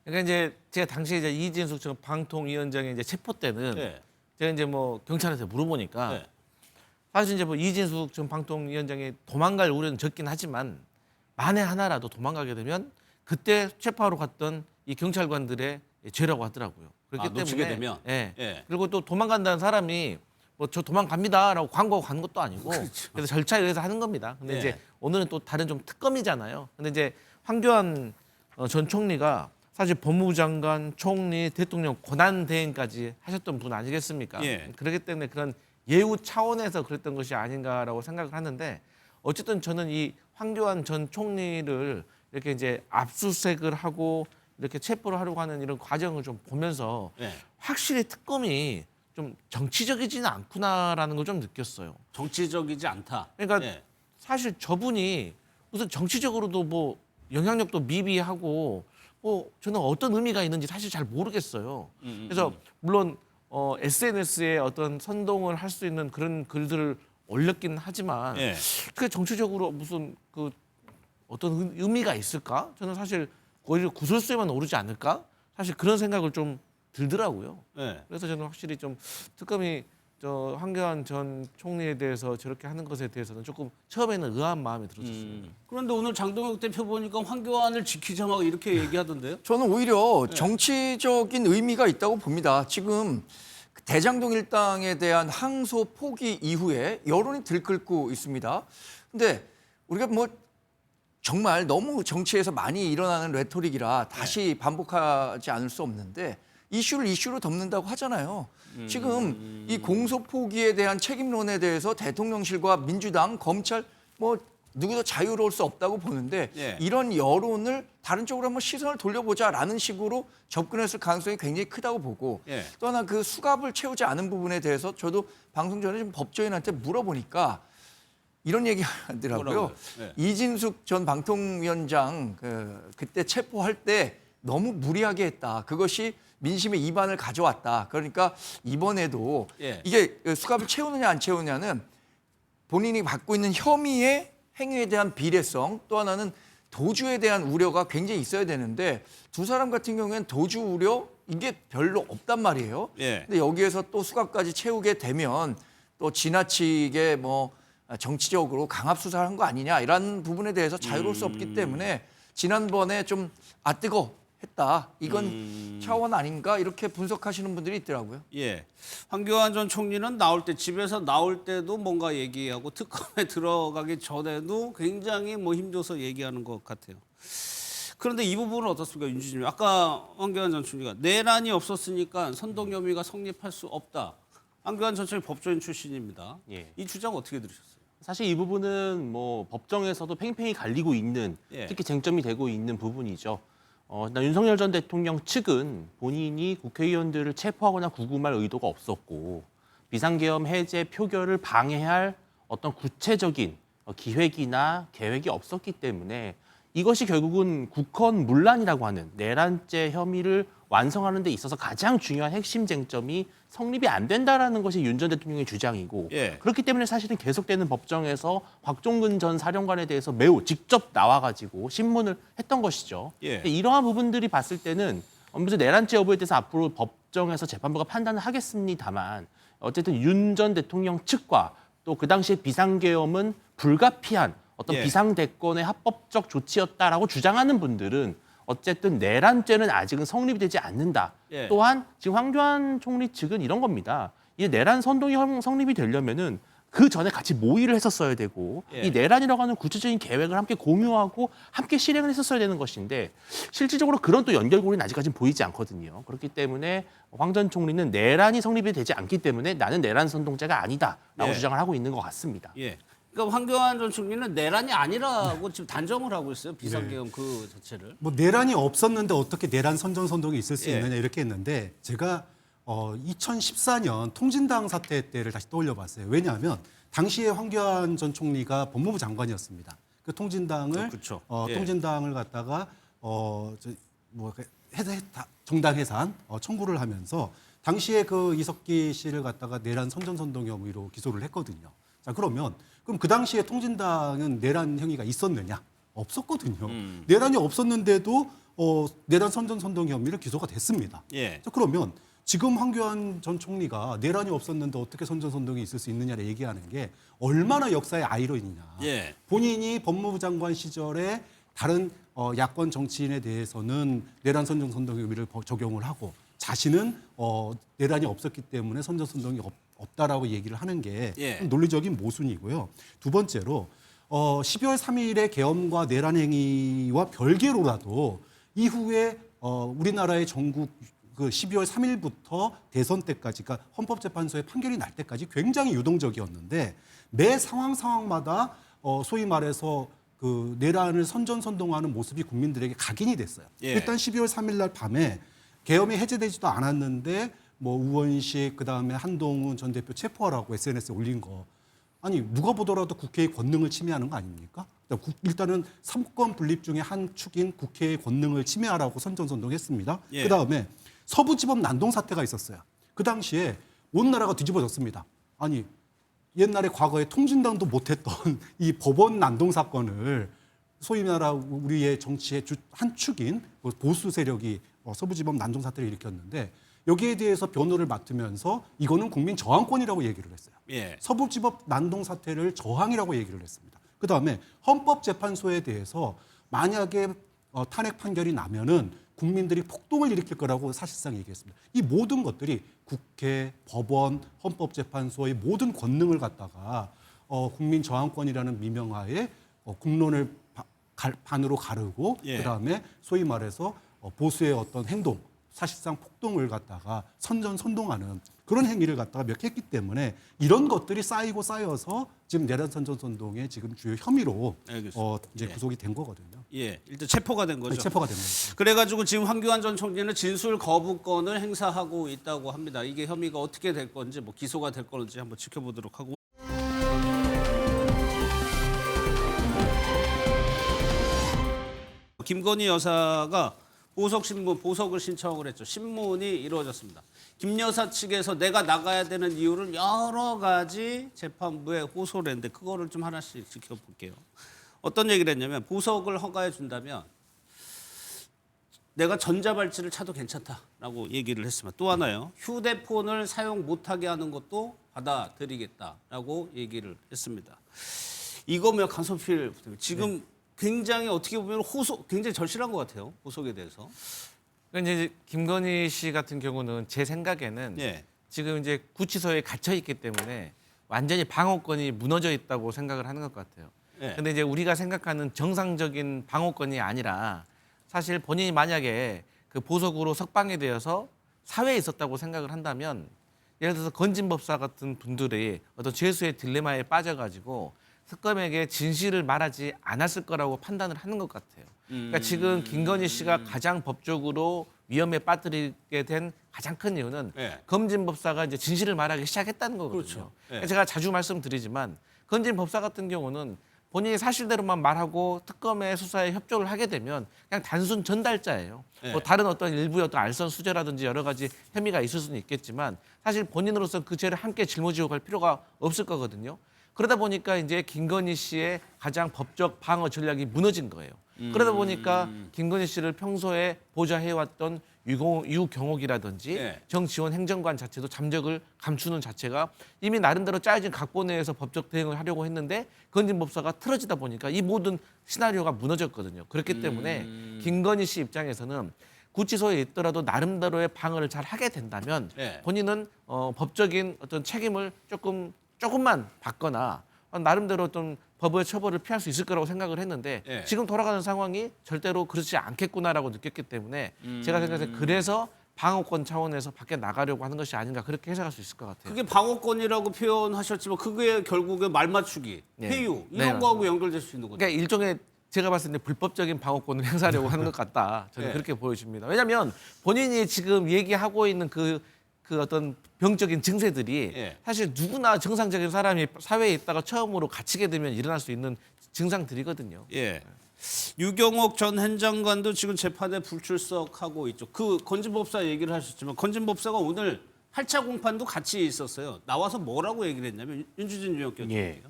그러니까 이제 제가 당시에 이제 이진숙 전 방통위원장의 이제 체포 때는 네. 제가 이제 뭐 경찰한테 물어보니까 네. 사실 이제 뭐 이진숙 전 방통위원장이 도망갈 우려는 적긴 하지만 만에 하나라도 도망가게 되면 그때 체포하러 갔던 이 경찰관들의 죄라고 하더라고요. 그렇기 때문에 놓치게 되면? 예. 예. 그리고 또 도망간다는 사람이 뭐 저 도망갑니다라고 광고하고 가는 것도 아니고 그래서 절차에 의해서 하는 겁니다. 근데 예. 이제 오늘은 또 다른 좀 특검이잖아요. 근데 이제 황교안 전 총리가 사실 법무부 장관, 총리, 대통령 권한 대행까지 하셨던 분 아니겠습니까? 예. 그렇기 때문에 그런 예우 차원에서 그랬던 것이 아닌가라고 생각을 하는데 어쨌든 저는 이 황교안 전 총리를 이렇게 이제 압수수색을 하고 이렇게 체포를 하려고 하는 이런 과정을 좀 보면서 예. 확실히 특검이 좀 정치적이지는 않구나라는 걸 좀 느꼈어요. 정치적이지 않다. 그러니까 예. 사실 저분이 무슨 정치적으로도 뭐 영향력도 미비하고 뭐 저는 어떤 의미가 있는지 사실 잘 모르겠어요. 그래서 물론 SNS에 어떤 선동을 할 수 있는 그런 글들을 올렸긴 하지만 예. 그게 정치적으로 무슨 그 어떤 의미가 있을까? 저는 사실 오히려 구설수에만 오르지 않을까? 사실 그런 생각을 좀 들더라고요. 예. 그래서 저는 확실히 좀 특검이 저 황교안 전 총리에 대해서 저렇게 하는 것에 대해서는 조금 처음에는 의아한 마음이 들었었어요. 그런데 오늘 장동혁 대표 보니까 황교안을 지키자 막 이렇게 얘기하던데요? 저는 오히려 정치적인 의미가 있다고 봅니다. 지금 대장동 일당에 대한 항소 포기 이후에 여론이 들끓고 있습니다. 근데 우리가 뭐 정말 너무 정치에서 많이 일어나는 레토릭이라 다시 반복하지 않을 수 없는데 이슈를 이슈로 덮는다고 하잖아요. 지금 이 공소 포기에 대한 책임론에 대해서 대통령실과 민주당, 검찰 뭐 누구도 자유로울 수 없다고 보는데 예. 이런 여론을 다른 쪽으로 한번 시선을 돌려보자라는 식으로 접근했을 가능성이 굉장히 크다고 보고 예. 또 하나 그 수갑을 채우지 않은 부분에 대해서 저도 방송 전에 좀 법조인한테 물어보니까 이런 얘기 하더라고요. 뭐라고요? 예. 이진숙 전 방통위원장 그때 체포할 때 너무 무리하게 했다. 그것이 민심의 이반을 가져왔다. 그러니까 이번에도 예. 이게 수갑을 채우느냐 안 채우느냐는 본인이 받고 있는 혐의의 행위에 대한 비례성 또 하나는 도주에 대한 우려가 굉장히 있어야 되는데 두 사람 같은 경우에는 도주 우려 이게 별로 없단 말이에요. 예. 근데 여기에서 또 수갑까지 채우게 되면 또 지나치게 뭐 정치적으로 강압 수사를 한 거 아니냐 이런 부분에 대해서 자유로울 수 없기 때문에 지난번에 좀 뜨거 했다. 이건 차원 아닌가 이렇게 분석하시는 분들이 있더라고요. 예. 황교안 전 총리는 나올 때 집에서 나올 때도 뭔가 얘기하고 특검에 들어가기 전에도 굉장히 뭐 힘줘서 얘기하는 것 같아요. 그런데 이 부분은 어떻습니까, 윤주진님? 아까 황교안 전 총리가 내란이 없었으니까 선동 혐의가 성립할 수 없다. 황교안 전 총리 법조인 출신입니다. 예. 이 주장 어떻게 들으셨어요? 사실 이 부분은 뭐 법정에서도 팽팽히 갈리고 있는 예. 특히 쟁점이 되고 있는 부분이죠. 윤석열 전 대통령 측은 본인이 국회의원들을 체포하거나 구금할 의도가 없었고 비상계엄 해제 표결을 방해할 어떤 구체적인 기획이나 계획이 없었기 때문에 이것이 결국은 국헌문란이라고 하는 내란죄 혐의를 완성하는 데 있어서 가장 중요한 핵심 쟁점이 성립이 안 된다라는 것이 윤 전 대통령의 주장이고 예. 그렇기 때문에 사실은 계속되는 법정에서 곽종근 전 사령관에 대해서 매우 직접 나와가지고 신문을 했던 것이죠. 예. 근데 이러한 부분들이 봤을 때는 무슨 내란죄 여부에 대해서 앞으로 법정에서 재판부가 판단을 하겠습니다만 어쨌든 윤 전 대통령 측과 또 그 당시에 비상계엄은 불가피한 어떤 예. 비상대권의 합법적 조치였다라고 주장하는 분들은 어쨌든 내란죄는 아직은 성립이 되지 않는다. 예. 또한 지금 황교안 총리 측은 이런 겁니다. 이 내란 선동이 성립이 되려면은 그 전에 같이 모의를 했었어야 되고 예. 이 내란이라고 하는 구체적인 계획을 함께 공유하고 함께 실행을 했었어야 되는 것인데 실질적으로 그런 또 연결고리는 아직까지는 보이지 않거든요. 그렇기 때문에 황 전 총리는 내란이 성립이 되지 않기 때문에 나는 내란 선동죄가 아니다라고 예. 주장을 하고 있는 것 같습니다. 예. 그러니까 황교안 전 총리는 내란이 아니라고 지금 단정을 하고 있어요. 비상계엄 그 자체를. 뭐 내란이 없었는데 어떻게 내란 선전선동이 있을 수 예. 있느냐 이렇게 했는데 제가 2014년 통진당 사태 때를 다시 떠올려봤어요. 왜냐하면 당시에 황교안 전 총리가 법무부 장관이었습니다. 그 통진당을 그렇죠. 통진당을 갖다가 정당 해산 청구를 하면서 당시에 그 이석기 씨를 갖다가 내란 선전선동 혐의로 기소를 했거든요. 자, 그럼 그 당시에 통진당은 내란 행위가 있었느냐? 없었거든요. 내란이 없었는데도 내란 선전선동 혐의로 기소가 됐습니다. 예. 자, 그러면 지금 황교안 전 총리가 내란이 없었는데 어떻게 선전선동이 있을 수 있느냐를 얘기하는 게 얼마나 역사의 아이러니냐. 예. 본인이 법무부 장관 시절에 다른 야권 정치인에 대해서는 내란 선전선동 혐의를 적용을 하고 자신은 내란이 없었기 때문에 선전선동이 없다라고 얘기를 하는 게 예. 논리적인 모순이고요. 두 번째로 12월 3일의 계엄과 내란 행위와 별개로라도 이후에 우리나라의 전국 그 12월 3일부터 대선 때까지, 그러니까 헌법재판소의 판결이 날 때까지 굉장히 유동적이었는데 매 상황마다 소위 말해서 그 내란을 선전선동하는 모습이 국민들에게 각인이 됐어요. 예. 일단 12월 3일 날 밤에 계엄이 해제되지도 않았는데 뭐 우원식 그다음에 한동훈 전 대표 체포하라고 SNS에 올린 거. 아니 누가 보더라도 국회의 권능을 침해하는 거 아닙니까? 일단은 삼권 분립 중에 한 축인 국회의 권능을 침해하라고 선전선동했습니다. 예. 그다음에 서부지법 난동 사태가 있었어요. 그 당시에 온 나라가 뒤집어졌습니다. 아니 옛날에 과거에 통진당도 못했던 이 법원 난동 사건을 소위 말하 우리의 정치의 한 축인 보수 세력이 서부지법 난동 사태를 일으켰는데 여기에 대해서 변호를 맡으면서 이거는 국민 저항권이라고 얘기를 했어요. 예. 서부지법 난동 사태를 저항이라고 얘기를 했습니다. 그다음에 헌법재판소에 대해서 만약에 탄핵 판결이 나면은 국민들이 폭동을 일으킬 거라고 사실상 얘기했습니다. 이 모든 것들이 국회, 법원, 헌법재판소의 모든 권능을 갖다가 국민 저항권이라는 미명하에 국론을 반으로 가르고 예. 그다음에 소위 말해서 보수의 어떤 행동, 사실상 폭동을 갖다가 선동하는 그런 행위를 갖다가 몇 했기 때문에 이런 것들이 쌓여서 지금 내란 선전선동의 지금 주요 혐의로 이제 구속이 된 거거든요. 예, 일단 체포가 된 거죠. 네, 체포가 된 거죠. 그래가지고 지금 황교안 전 총리는 진술 거부권을 행사하고 있다고 합니다. 이게 혐의가 어떻게 될 건지, 뭐 기소가 될 건지 한번 지켜보도록 하고. 김건희 여사가 보석을 신청을 했죠. 신문이 이루어졌습니다. 김 여사 측에서 내가 나가야 되는 이유를 여러 가지 재판부에 호소를 했는데 그거를 좀 하나씩 지켜볼게요. 어떤 얘기를 했냐면 보석을 허가해 준다면 내가 전자발찌를 차도 괜찮다라고 얘기를 했습니다. 또 하나요. 휴대폰을 사용 못하게 하는 것도 받아들이겠다라고 얘기를 했습니다. 이거면 간섭실 지금 굉장히 어떻게 보면 굉장히 절실한 것 같아요. 보석에 대해서. 그러니까 이제 김건희 씨 같은 경우는 제 생각에는 지금 이제 구치소에 갇혀 있기 때문에 완전히 방어권이 무너져 있다고 생각을 하는 것 같아요. 근데 이제 우리가 생각하는 정상적인 방어권이 아니라 사실 본인이 만약에 그 보석으로 석방이 되어서 사회에 있었다고 생각을 한다면 예를 들어서 건진법사 같은 분들이 어떤 죄수의 딜레마에 빠져가지고 특검에게 진실을 말하지 않았을 거라고 판단을 하는 것 같아요. 그러니까 지금 김건희 씨가 가장 법적으로 위험에 빠뜨리게 된 가장 큰 이유는 검진법사가 이제 진실을 말하기 시작했다는 거거든요. 그렇죠. 제가 자주 말씀드리지만 건진법사 같은 경우는 본인이 사실대로만 말하고 특검의 수사에 협조를 하게 되면 그냥 단순 전달자예요. 뭐 다른 어떤 일부의 어떤 알선 수재라든지 여러 가지 혐의가 있을 수는 있겠지만 사실 본인으로서 그 죄를 함께 짊어지고 갈 필요가 없을 거거든요. 그러다 보니까 이제 김건희 씨의 가장 법적 방어 전략이 무너진 거예요. 그러다 보니까 김건희 씨를 평소에 보좌해왔던 유경옥이라든지 정지원 행정관 자체도 잠적을 감추는 자체가 이미 나름대로 짜여진 각본 내에서 법적 대응을 하려고 했는데 건진법사가 틀어지다 보니까 이 모든 시나리오가 무너졌거든요. 그렇기 때문에 김건희 씨 입장에서는 구치소에 있더라도 나름대로의 방어를 잘 하게 된다면 본인은 법적인 어떤 책임을 조금만 받거나 나름대로 어떤 법의 처벌을 피할 수 있을 거라고 생각을 했는데 지금 돌아가는 상황이 절대로 그렇지 않겠구나라고 느꼈기 때문에 제가 생각해서 그래서 방어권 차원에서 밖에 나가려고 하는 것이 아닌가 그렇게 해석할 수 있을 것 같아요. 그게 방어권이라고 표현하셨지만 그게 결국에 말맞추기, 회유 이런 거하고 연결될 수 있는 거죠. 그러니까 일종의 제가 봤을 때 불법적인 방어권을 행사하려고 하는 것 같다. 저는 그렇게 보여집니다. 왜냐하면 본인이 지금 얘기하고 있는 그 어떤 병적인 증세들이 사실 누구나 정상적인 사람이 사회에 있다가 처음으로 갇히게 되면 일어날 수 있는 증상들이거든요. 예. 유경옥 전 행장관도 지금 재판에 불출석하고 있죠. 그 건진법사 얘기를 하셨지만 건진법사가 오늘 8차 공판도 같이 있었어요. 나와서 뭐라고 얘기를 했냐면 윤주진 유영경 예.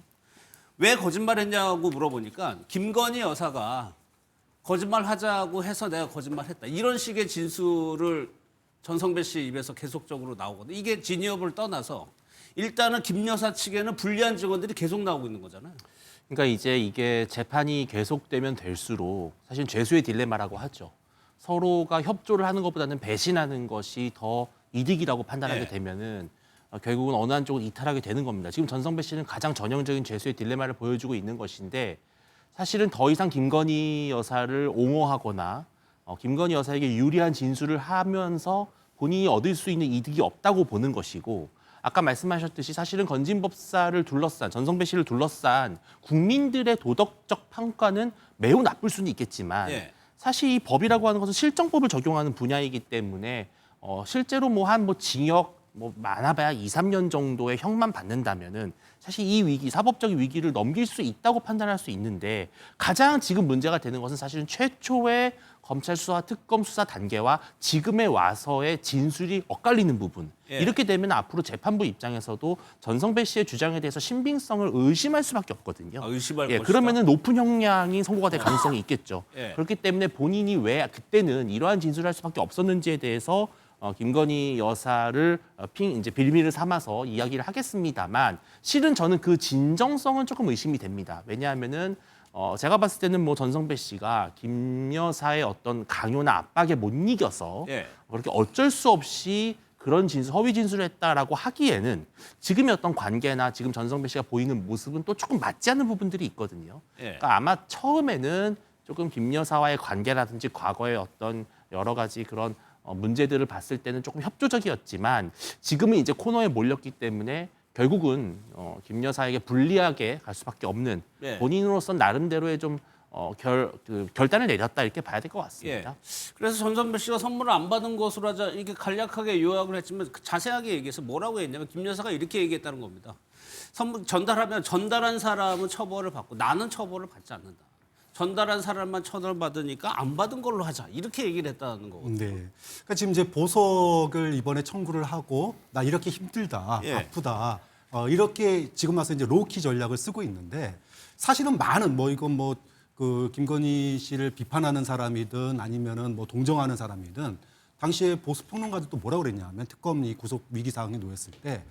왜 거짓말했냐고 물어보니까 김건희 여사가 거짓말하자고 해서 내가 거짓말했다. 이런 식의 진술을 전성배 씨 입에서 계속적으로 나오거든요. 이게 진위업을 떠나서 일단은 김 여사 측에는 불리한 증언들이 계속 나오고 있는 거잖아요. 그러니까 이제 이게 재판이 계속되면 될수록 사실 죄수의 딜레마라고 하죠. 서로가 협조를 하는 것보다는 배신하는 것이 더 이득이라고 판단하게 네. 되면은 결국은 어느 한쪽은 이탈하게 되는 겁니다. 지금 전성배 씨는 가장 전형적인 죄수의 딜레마를 보여주고 있는 것인데 사실은 더 이상 김건희 여사를 옹호하거나 김건희 여사에게 유리한 진술을 하면서 본인이 얻을 수 있는 이득이 없다고 보는 것이고 아까 말씀하셨듯이 사실은 건진법사를 둘러싼 전성배 씨를 둘러싼 국민들의 도덕적 평가는 매우 나쁠 수는 있겠지만 예. 사실 이 법이라고 하는 것은 실정법을 적용하는 분야이기 때문에 실제로 징역 많아봐야 2, 3년 정도의 형만 받는다면은 사실 이 위기, 사법적인 위기를 넘길 수 있다고 판단할 수 있는데 가장 지금 문제가 되는 것은 사실은 최초의 검찰 수사, 특검 수사 단계와 지금에 와서의 진술이 엇갈리는 부분. 예. 이렇게 되면 앞으로 재판부 입장에서도 전성배 씨의 주장에 대해서 신빙성을 의심할 수밖에 없거든요. 의심할 것이다. 그러면은 높은 형량이 선고가 될 가능성이 있겠죠. 예. 그렇기 때문에 본인이 왜 그때는 이러한 진술을 할 수밖에 없었는지에 대해서 김건희 여사를 이제 빌미를 삼아서 이야기를 하겠습니다만 실은 저는 그 진정성은 조금 의심이 됩니다. 왜냐하면은 제가 봤을 때는 전성배 씨가 김 여사의 어떤 강요나 압박에 못 이겨서 예. 그렇게 어쩔 수 없이 그런 허위 진술을 했다라고 하기에는 지금의 어떤 관계나 지금 전성배 씨가 보이는 모습은 또 조금 맞지 않는 부분들이 있거든요. 예. 그러니까 아마 처음에는 조금 김 여사와의 관계라든지 과거의 어떤 여러 가지 그런 문제들을 봤을 때는 조금 협조적이었지만 지금은 이제 코너에 몰렸기 때문에 결국은 김 여사에게 불리하게 갈 수밖에 없는 네. 본인으로서 나름대로의 좀 결단을 내렸다 이렇게 봐야 될 것 같습니다. 예. 그래서 전성배 씨가 선물을 안 받은 것으로 하자 이게 간략하게 요약을 했지만 자세하게 얘기해서 뭐라고 했냐면 김 여사가 이렇게 얘기했다는 겁니다. 선물 전달하면 전달한 사람은 처벌을 받고 나는 처벌을 받지 않는다. 전달한 사람만 처벌받으니까 안 받은 걸로 하자. 이렇게 얘기를 했다는 거거든요. 네. 그러니까 지금 이제 보석을 이번에 청구를 하고 나 이렇게 힘들다, 예. 아프다. 이렇게 지금 와서 이제 로키 전략을 쓰고 있는데 사실은 많은 그 김건희 씨를 비판하는 사람이든 아니면은 동정하는 사람이든 당시에 보수 평론가들도 뭐라고 그랬냐면 특검이 구속 위기 상황에 놓였을 때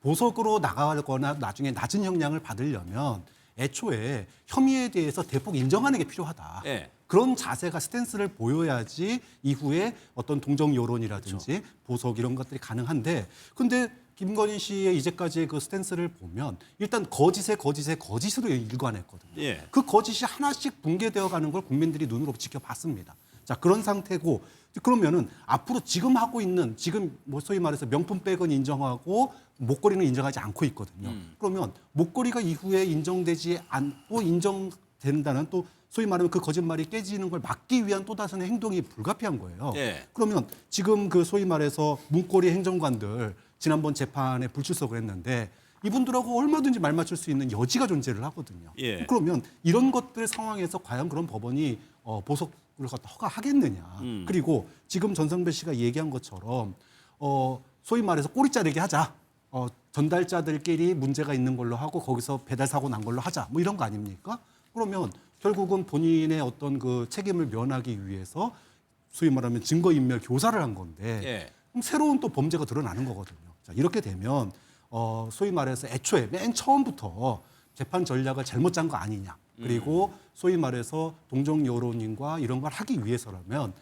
보석으로 나가거나 나중에 낮은 형량을 받으려면 애초에 혐의에 대해서 대폭 인정하는 게 필요하다. 예. 그런 자세가 스탠스를 보여야지 이후에 어떤 동정 여론이라든지 그렇죠. 보석 이런 것들이 가능한데 근데 김건희 씨의 이제까지의 그 스탠스를 보면 일단 거짓으로 일관했거든요. 예. 그 거짓이 하나씩 붕괴되어 가는 걸 국민들이 눈으로 지켜봤습니다. 자, 그런 상태고 그러면은 앞으로 지금 하고 있는 지금 소위 말해서 명품백은 인정하고 목걸이는 인정하지 않고 있거든요. 그러면 목걸이가 이후에 인정되지 않고 인정된다는 또 소위 말하면 그 거짓말이 깨지는 걸 막기 위한 또 다른 행동이 불가피한 거예요. 예. 그러면 지금 그 소위 말해서 문고리 행정관들 지난번 재판에 불출석을 했는데 이분들하고 얼마든지 말 맞출 수 있는 여지가 존재를 하거든요. 예. 그러면 이런 것들 상황에서 과연 그런 법원이 보석을 갖다 허가하겠느냐. 그리고 지금 전성배 씨가 얘기한 것처럼 소위 말해서 꼬리 자르기 하자. 전달자들끼리 문제가 있는 걸로 하고 거기서 배달 사고 난 걸로 하자. 이런 거 아닙니까? 그러면 결국은 본인의 어떤 그 책임을 면하기 위해서 소위 말하면 증거인멸 교사를 한 건데 예. 그럼 새로운 또 범죄가 드러나는 거거든요. 자, 이렇게 되면 소위 말해서 애초에 맨 처음부터 재판 전략을 잘못 짠 거 아니냐. 그리고 소위 말해서 동정 여론인과 이런 걸 하기 위해서라면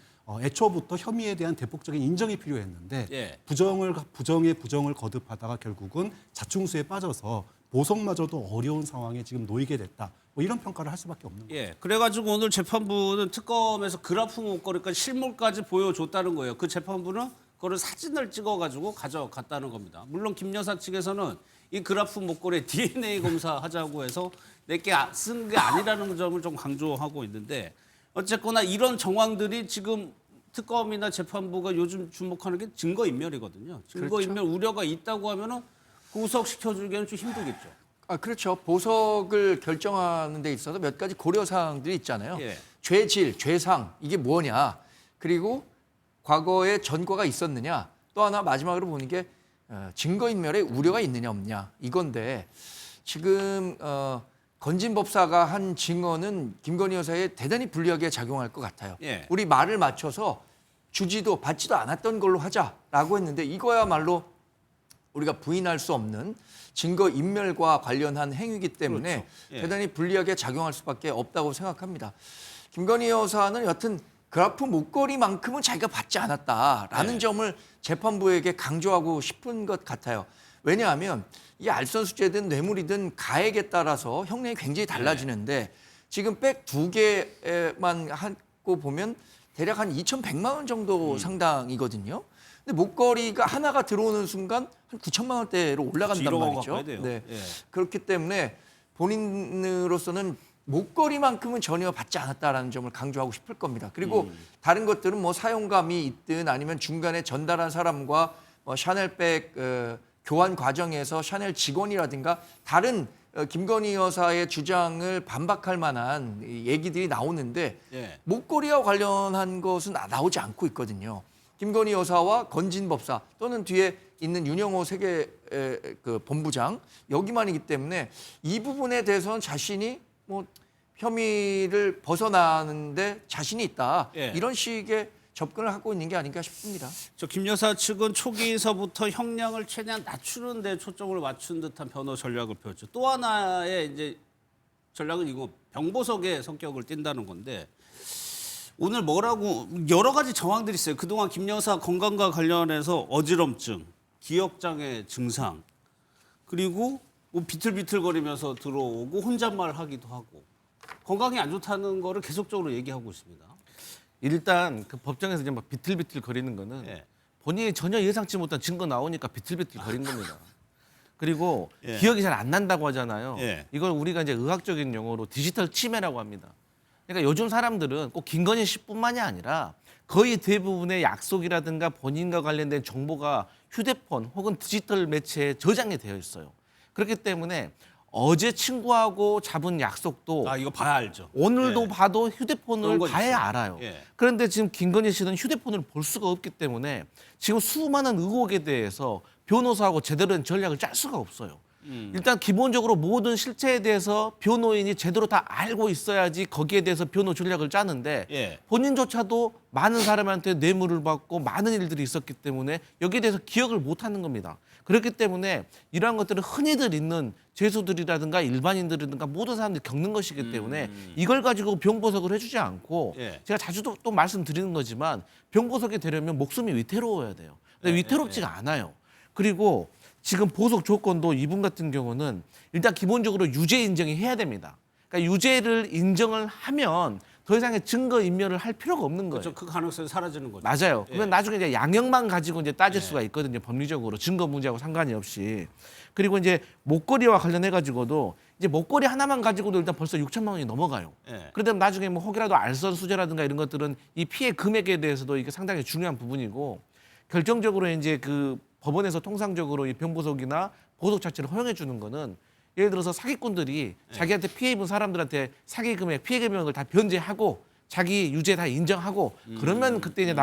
애초부터 혐의에 대한 대폭적인 인정이 필요했는데 예. 부정을 거듭하다가 결국은 자충수에 빠져서 보석마저도 어려운 상황에 지금 놓이게 됐다. 이런 평가를 할 수밖에 없는 거죠. 예. 그래가지고 오늘 재판부는 특검에서 그래프 목걸이까지 실물까지 보여줬다는 거예요. 그 재판부는 그거를 사진을 찍어가지고 가져갔다는 겁니다. 물론 김 여사 측에서는 이 그래프 목걸이 DNA 검사하자고 해서 내게 쓴 게 아니라는 점을 좀 강조하고 있는데 어쨌거나 이런 정황들이 지금 특검이나 재판부가 요즘 주목하는 게 증거인멸이거든요. 증거인멸 우려가 있다고 하면은 구속시켜주기에는 좀 힘들겠죠. 그렇죠. 보석을 결정하는 데 있어서 몇 가지 고려 사항들이 있잖아요. 예. 죄질, 죄상 이게 뭐냐. 그리고 과거에 전과가 있었느냐. 또 하나 마지막으로 보는 게 증거인멸에 우려가 있느냐 없냐 이건데 지금 건진법사가 한 증언은 김건희 여사에 대단히 불리하게 작용할 것 같아요. 예. 우리 말을 맞춰서 주지도 받지도 않았던 걸로 하자라고 했는데 이거야말로 우리가 부인할 수 없는 증거인멸과 관련한 행위이기 때문에 그렇죠. 예. 대단히 불리하게 작용할 수밖에 없다고 생각합니다. 김건희 여사는 여튼 그라프 목걸이만큼은 자기가 받지 않았다라는 네. 점을 재판부에게 강조하고 싶은 것 같아요. 왜냐하면 이 알선수재든 뇌물이든 가액에 따라서 형량이 굉장히 달라지는데 지금 백 2개만 하고 보면 대략 한 2,100만 원 정도 상당이거든요. 근데 목걸이가 하나가 들어오는 순간 한 9천만 원대로 올라간단 1억 원 말이죠. 가까이 돼요. 네. 예. 그렇기 때문에 본인으로서는 목걸이만큼은 전혀 받지 않았다라는 점을 강조하고 싶을 겁니다. 그리고 다른 것들은 뭐 사용감이 있든 아니면 중간에 전달한 사람과 뭐 샤넬백 교환 과정에서 샤넬 직원이라든가 다른 김건희 여사의 주장을 반박할 만한 얘기들이 나오는데 예. 목걸이와 관련한 것은 나오지 않고 있거든요. 김건희 여사와 건진법사 또는 뒤에 있는 윤영호 세계 그 본부장 여기만이기 때문에 이 부분에 대해서는 자신이 뭐 혐의를 벗어나는데 자신이 있다. 예. 이런 식의 접근을 하고 있는 게 아닌가 싶습니다. 저 김 여사 측은 초기서부터 형량을 최대한 낮추는 데 초점을 맞춘 듯한 변호 전략을 펴죠. 또 하나의 이제 전략은 이거 병보석의 성격을 띈다는 건데 오늘 뭐라고 여러 가지 정황들이 있어요. 그동안 김 여사 건강과 관련해서 어지럼증, 기억장애 증상 그리고 뭐 비틀비틀거리면서 들어오고 혼잣말하기도 하고 건강이 안 좋다는 거를 계속적으로 얘기하고 있습니다. 일단 그 법정에서 이제 막 비틀비틀 거리는 거는 예. 본인이 전혀 예상치 못한 증거 나오니까 비틀비틀 거린 겁니다. 그리고 예. 기억이 잘 안 난다고 하잖아요. 예. 이걸 우리가 이제 의학적인 용어로 디지털 치매라고 합니다. 그러니까 요즘 사람들은 꼭 김건희 씨뿐만이 아니라 거의 대부분의 약속이라든가 본인과 관련된 정보가 휴대폰 혹은 디지털 매체에 저장이 되어 있어요. 그렇기 때문에 어제 친구하고 잡은 약속도 이거 봐야 알죠. 오늘도 예. 봐도 그런 휴대폰을 거 봐야 있어요. 알아요. 예. 그런데 지금 김건희 씨는 휴대폰을 볼 수가 없기 때문에 지금 수많은 의혹에 대해서 변호사하고 제대로 된 전략을 짤 수가 없어요. 일단 기본적으로 모든 실체에 대해서 변호인이 제대로 다 알고 있어야지 거기에 대해서 변호 전략을 짜는데 예. 본인조차도 많은 사람한테 뇌물을 받고 많은 일들이 있었기 때문에 여기에 대해서 기억을 못하는 겁니다. 그렇기 때문에 이러한 것들은 흔히들 있는 죄수들이라든가 일반인들이라든가 모든 사람들이 겪는 것이기 때문에 이걸 가지고 병보석을 해주지 않고 예. 제가 자주 또 말씀드리는 거지만 병보석이 되려면 목숨이 위태로워야 돼요. 근데 위태롭지가 않아요. 그리고 지금 보석 조건도 이분 같은 경우는 일단 기본적으로 유죄 인정이 해야 됩니다. 그러니까 유죄를 인정을 하면 더 이상의 증거 인멸을 할 필요가 없는 거예요. 그렇죠. 그 가능성이 사라지는 거죠. 맞아요. 예. 그러면 나중에 이제 양형만 가지고 이제 따질 수가 있거든요. 법리적으로 증거 문제하고 상관이 없이. 그리고 이제 목걸이와 관련해 가지고도 이제 목걸이 하나만 가지고도 일단 벌써 6천만 원이 넘어가요. 예. 그러다 나중에 뭐 혹이라도 알선 수재라든가 이런 것들은 이 피해 금액에 대해서도 이게 상당히 중요한 부분이고 결정적으로 이제 그 법원에서 통상적으로 이 병보석이나 보석 자체를 허용해 주는 거는 예를 들어서 사기꾼들이 자기한테 피해 입은 사람들한테 사기 금액, 피해 금액을 다 변제하고 자기 유죄 다 인정하고 그러면 그때 이제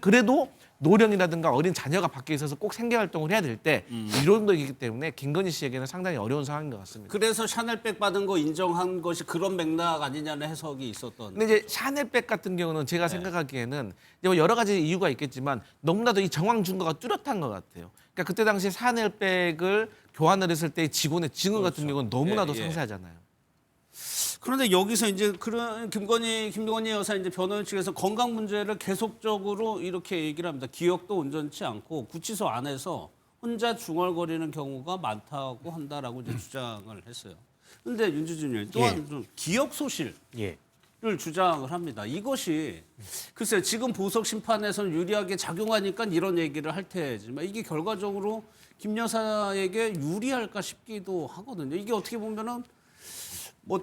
그래도 노령이라든가 어린 자녀가 밖에 있어서 꼭 생계 활동을 해야 될 때 이런 거이기 때문에 김건희 씨에게는 상당히 어려운 상황인 것 같습니다. 그래서 샤넬백 받은 거 인정한 것이 그런 맥락 아니냐는 해석이 있었던. 근데 이제 샤넬백 같은 경우는 제가 생각하기에는 이제 뭐 여러 가지 이유가 있겠지만 너무나도 이 정황 증거가 뚜렷한 것 같아요. 그러니까 그때 당시 샤넬백을 교환을 했을 때 직원의 증언 같은 경우는 너무나도 상세하잖아요. 그런데 여기서 이제 그런 김건희 여사 이제 변호인 측에서 건강 문제를 계속적으로 이렇게 얘기를 합니다. 기억도 온전치 않고 구치소 안에서 혼자 중얼거리는 경우가 많다고 한다라고 이제 주장을 했어요. 그런데 윤주진 의원 또한 좀 기억 소실을 주장을 합니다. 이것이 글쎄요 지금 보석 심판에서는 유리하게 작용하니까 이런 얘기를 할 테지만 이게 결과적으로 김 여사에게 유리할까 싶기도 하거든요. 이게 어떻게 보면은 뭐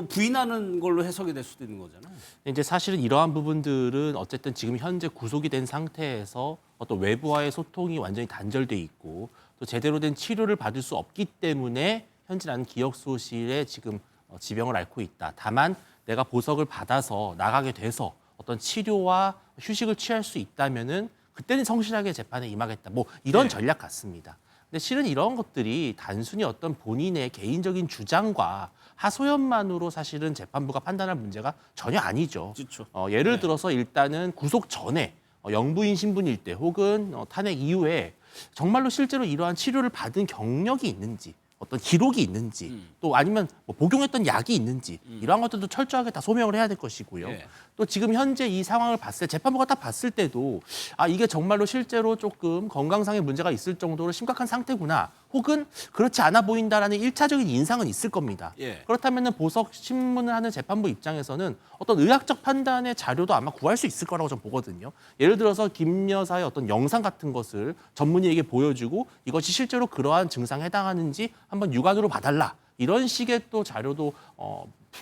부인하는 걸로 해석이 될 수도 있는 거잖아요. 이제 사실은 이러한 부분들은 어쨌든 지금 현재 구속이 된 상태에서 어떤 외부와의 소통이 완전히 단절돼 있고 또 제대로 된 치료를 받을 수 없기 때문에 현진아는 기억소실에 지금 지병을 앓고 있다. 다만 내가 보석을 받아서 나가게 돼서 어떤 치료와 휴식을 취할 수 있다면은 그때는 성실하게 재판에 임하겠다. 뭐 이런 전략 같습니다. 근데 실은 이런 것들이 단순히 어떤 본인의 개인적인 주장과 하소연만으로 사실은 재판부가 판단할 문제가 전혀 아니죠. 그렇죠. 예를 들어서 일단은 구속 전에 영부인 신분일 때 혹은 탄핵 이후에 정말로 실제로 이러한 치료를 받은 경력이 있는지 어떤 기록이 있는지 또 아니면 뭐 복용했던 약이 있는지 이러한 것들도 철저하게 다 소명을 해야 될 것이고요. 또 지금 현재 이 상황을 봤을 때 재판부가 딱 봤을 때도 아 이게 정말로 실제로 조금 건강상의 문제가 있을 정도로 심각한 상태구나 혹은 그렇지 않아 보인다라는 1차적인 인상은 있을 겁니다. 그렇다면 보석 신문을 하는 재판부 입장에서는 어떤 의학적 판단의 자료도 아마 구할 수 있을 거라고 저는 보거든요. 예를 들어서 김 여사의 어떤 영상 같은 것을 전문의에게 보여주고 이것이 실제로 그러한 증상에 해당하는지 한번 육안으로 봐달라. 이런 식의 또 자료도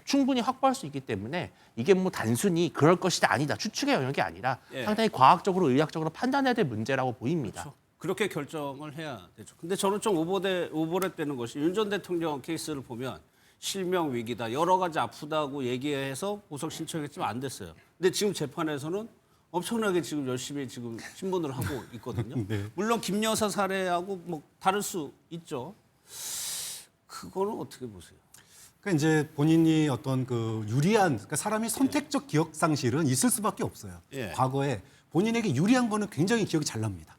충분히 확보할 수 있기 때문에 이게 뭐 단순히 그럴 것이다 아니다 추측의 영역이 아니라 상당히 과학적으로 의학적으로 판단해야 될 문제라고 보입니다. 그렇죠. 그렇게 결정을 해야 되죠. 근데 저는 좀 오버랩되는 것이 윤 전 대통령 케이스를 보면 실명 위기다 여러 가지 아프다고 얘기해서 보석 신청했지만 안 됐어요. 근데 지금 재판에서는 엄청나게 지금 열심히 지금 신문을 하고 있거든요. 물론 김 여사 사례하고 뭐 다를 수 있죠. 그거는 어떻게 보세요? 그러니까 이제 본인이 어떤 그 유리한 그러니까 사람이 선택적 기억 상실은 있을 수밖에 없어요. 과거에 본인에게 유리한 거는 굉장히 기억이 잘 납니다.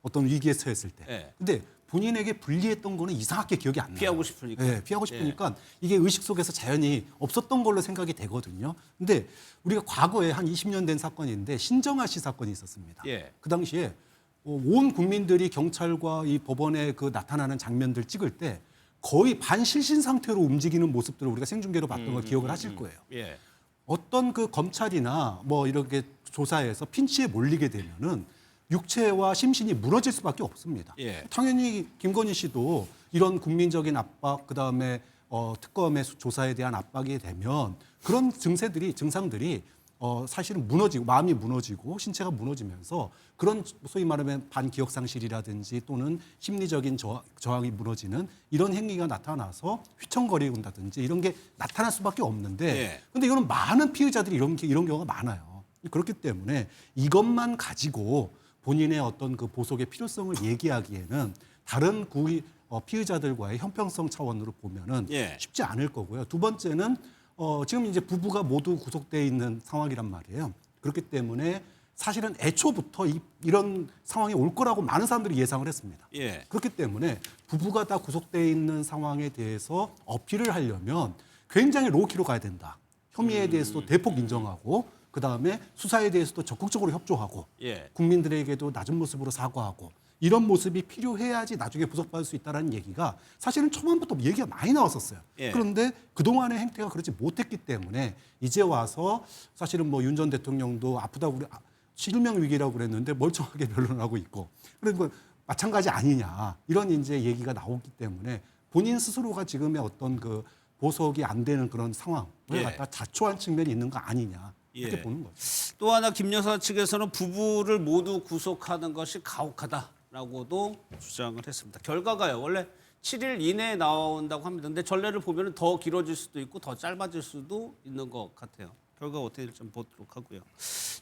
어떤 위기에 처했을 때. 근데 본인에게 불리했던 거는 이상하게 기억이 안 나요. 피하고 싶으니까. 피하고 싶으니까 이게 의식 속에서 자연히 없었던 걸로 생각이 되거든요. 근데 우리가 과거에 한 20년 된 사건인데 신정아 씨 사건이 있었습니다. 그 당시에 온 국민들이 경찰과 이 법원에 그 나타나는 장면들 찍을 때 거의 반실신 상태로 움직이는 모습들을 우리가 생중계로 봤던 걸 기억을 하실 거예요. 어떤 그 검찰이나 뭐 이렇게 조사에서 핀치에 몰리게 되면은 육체와 심신이 무너질 수밖에 없습니다. 당연히 김건희 씨도 이런 국민적인 압박, 그다음에 특검의 조사에 대한 압박이 되면 그런 증상들이 사실은 무너지고 마음이 무너지고 신체가 무너지면서 그런 소위 말하면 반기억 상실이라든지 또는 심리적인 저항이 무너지는 이런 행위가 나타나서 휘청거리는다든지 이런 게 나타날 수밖에 없는데 근데 이거는 많은 피의자들이 이런 경우가 많아요. 그렇기 때문에 이것만 가지고 본인의 어떤 그 보석의 필요성을 얘기하기에는 다른 피의자들과의 형평성 차원으로 보면은 쉽지 않을 거고요. 두 번째는 지금 이제 부부가 모두 구속돼 있는 상황이란 말이에요. 그렇기 때문에 사실은 애초부터 이런 상황이 올 거라고 많은 사람들이 예상을 했습니다. 그렇기 때문에 부부가 다 구속돼 있는 상황에 대해서 어필을 하려면 굉장히 로우키로 가야 된다. 혐의에 대해서도 대폭 인정하고 그다음에 수사에 대해서도 적극적으로 협조하고 국민들에게도 낮은 모습으로 사과하고 이런 모습이 필요해야지 나중에 구속받을 수 있다는 얘기가 사실은 초반부터 얘기가 많이 나왔었어요. 그런데 그동안의 행태가 그렇지 못했기 때문에 이제 와서 사실은 뭐 윤 전 대통령도 아프다고 실명 위기라고 그랬는데 멀쩡하게 변론하고 있고 그리고 마찬가지 아니냐 이런 이제 얘기가 나오기 때문에 본인 스스로가 지금의 어떤 그 보석이 안 되는 그런 상황을 갖다 자초한 측면이 있는 거 아니냐. 이렇게 보는 거죠. 또 하나 김 여사 측에서는 부부를 모두 구속하는 것이 가혹하다라고도 주장을 했습니다. 결과가요. 원래 7일 이내에 나온다고 합니다. 근데 전례를 보면 더 길어질 수도 있고 더 짧아질 수도 있는 것 같아요. 결과가 어떻게 될지 좀 보도록 하고요.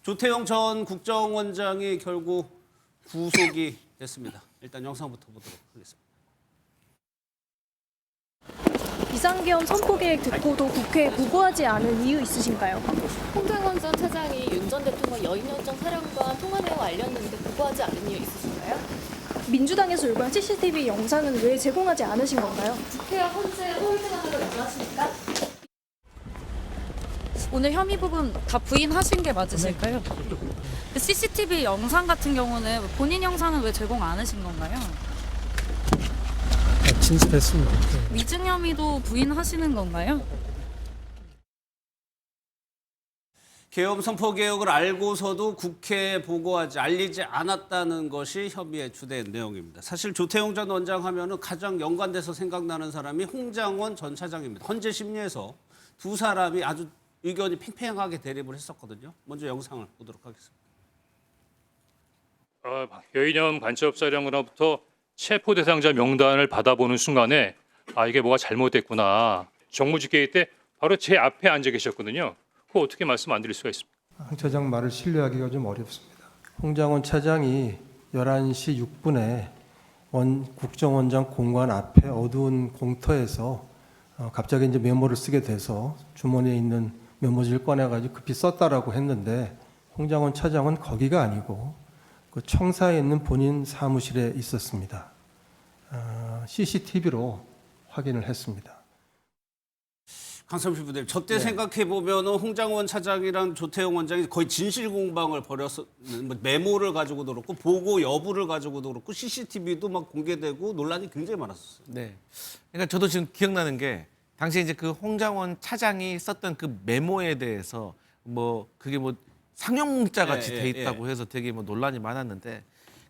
조태영 전 국정원장이 결국 구속이 됐습니다. 일단 영상부터 보도록 하겠습니다. 비상계엄 선포계획 듣고도 국회에 보고하지 않은 이유 있으신가요? 홍장원 전 차장이 윤 전 대통령 여인연장 사령과 통화 내용 알렸는데 보고하지 않은 이유 있으신가요? 민주당에서 요구한 CCTV 영상은 왜 제공하지 않으신 건가요? 국회와 헌재 홀등하는 걸 인정하십니까? 오늘 혐의 부분 다 부인하신 게 맞으실까요? CCTV 영상 같은 경우는 본인 영상은 왜 제공 안 하신 건가요? 진술했습니다. 위증 혐의도 부인하시는 건가요? 계엄 선포 개혁을 알고서도 국회에 보고하지 알리지 않았다는 것이 혐의의 주된 내용입니다. 사실 조태용 전 원장 하면은 가장 연관돼서 생각나는 사람이 홍장원 전 차장입니다. 헌재 심리에서 두 사람이 아주 의견이 팽팽하게 대립을 했었거든요. 먼저 영상을 보도록 하겠습니다. 여인연 간첩사령관으로부터 체포 대상자 명단을 받아보는 순간에 아, 이게 뭐가 잘못됐구나. 정무집계회 때 바로 제 앞에 앉아 계셨거든요. 그거 어떻게 말씀 안 드릴 수가 있습니까? 황 차장 말을 신뢰하기가 좀 어렵습니다. 홍장원 차장이 11시 6분에 국정원장 공관 앞에 어두운 공터에서 갑자기 이제 메모를 쓰게 돼서 주머니에 있는 메모지를 꺼내가지고 급히 썼다라고 했는데 홍장원 차장은 거기가 아니고 그 청사에 있는 본인 사무실에 있었습니다. CCTV로 확인을 했습니다. 강삼실 부대님, 저때 생각해 보면은 홍장원 차장이랑 조태용 원장이 거의 진실 공방을 벌였어. 메모를 가지고도 그렇고 보고 여부를 가지고도 그렇고 CCTV도 막 공개되고 논란이 굉장히 많았었어요. 네. 그러니까 저도 지금 기억나는 게 당시에 이제 그 홍장원 차장이 썼던 그 메모에 대해서 뭐 그게 뭐 상용 문자 같이 돼 있다고 해서 되게 뭐 논란이 많았는데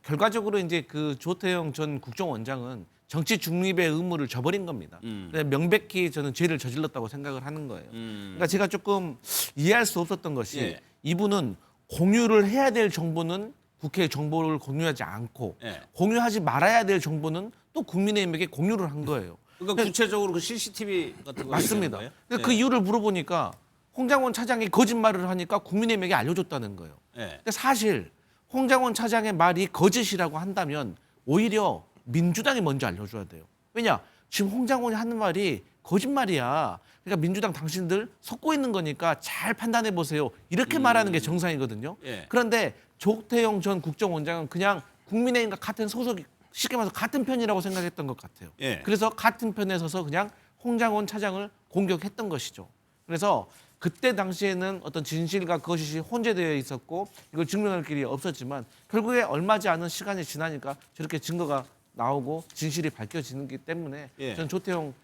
결과적으로 이제 그 조태용 전 국정원장은 정치 중립의 의무를 저버린 겁니다. 명백히 저는 죄를 저질렀다고 생각을 하는 거예요. 그러니까 제가 조금 이해할 수 없었던 것이 이분은 공유를 해야 될 정보는 국회에 정보를 공유하지 않고 공유하지 말아야 될 정보는 또 국민의힘에게 공유를 한 거예요. 그러니까 구체적으로 그 CCTV 같은 거 맞습니다. 그 이유를 물어보니까 홍장원 차장이 거짓말을 하니까 국민의힘에게 알려줬다는 거예요. 근데 사실 홍장원 차장의 말이 거짓이라고 한다면 오히려 민주당이 먼저 알려줘야 돼요. 왜냐? 지금 홍장원이 하는 말이 거짓말이야. 그러니까 민주당 당신들 속고 있는 거니까 잘 판단해 보세요. 이렇게 말하는 게 정상이거든요. 그런데 조태용 전 국정원장은 그냥 국민의힘과 같은 소속이 쉽게 말해서 같은 편이라고 생각했던 것 같아요. 그래서 같은 편에 서서 그냥 홍장원 차장을 공격했던 것이죠. 그래서 그때 당시에는 어떤 진실과 거짓이 혼재되어 있었고 이걸 증명할 길이 없었지만 결국에 얼마지 않은 시간이 지나니까 저렇게 증거가 나오고 진실이 밝혀지는 기 때문에 전 조태용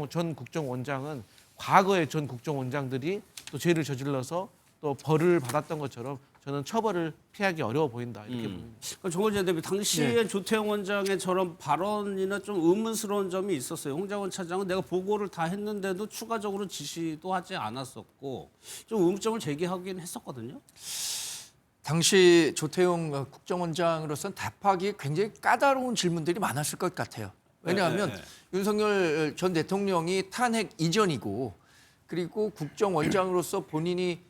전 국정원장은 과거의 전 국정원장들이 또 죄를 저질러서 또 벌을 받았던 것처럼 저는 처벌을 피하기 어려워 보인다 이렇게 봅니다. 정원재 대표 당시에 조태용 원장의 저런 발언이나 좀 의문스러운 점이 있었어요. 홍장원 차장은 내가 보고를 다 했는데도 추가적으로 지시도 하지 않았었고 좀 의문점을 제기하긴 했었거든요. 당시 조태용 국정원장으로서는 답하기 굉장히 까다로운 질문들이 많았을 것 같아요. 왜냐하면 윤석열 전 대통령이 탄핵 이전이고 그리고 국정원장으로서 본인이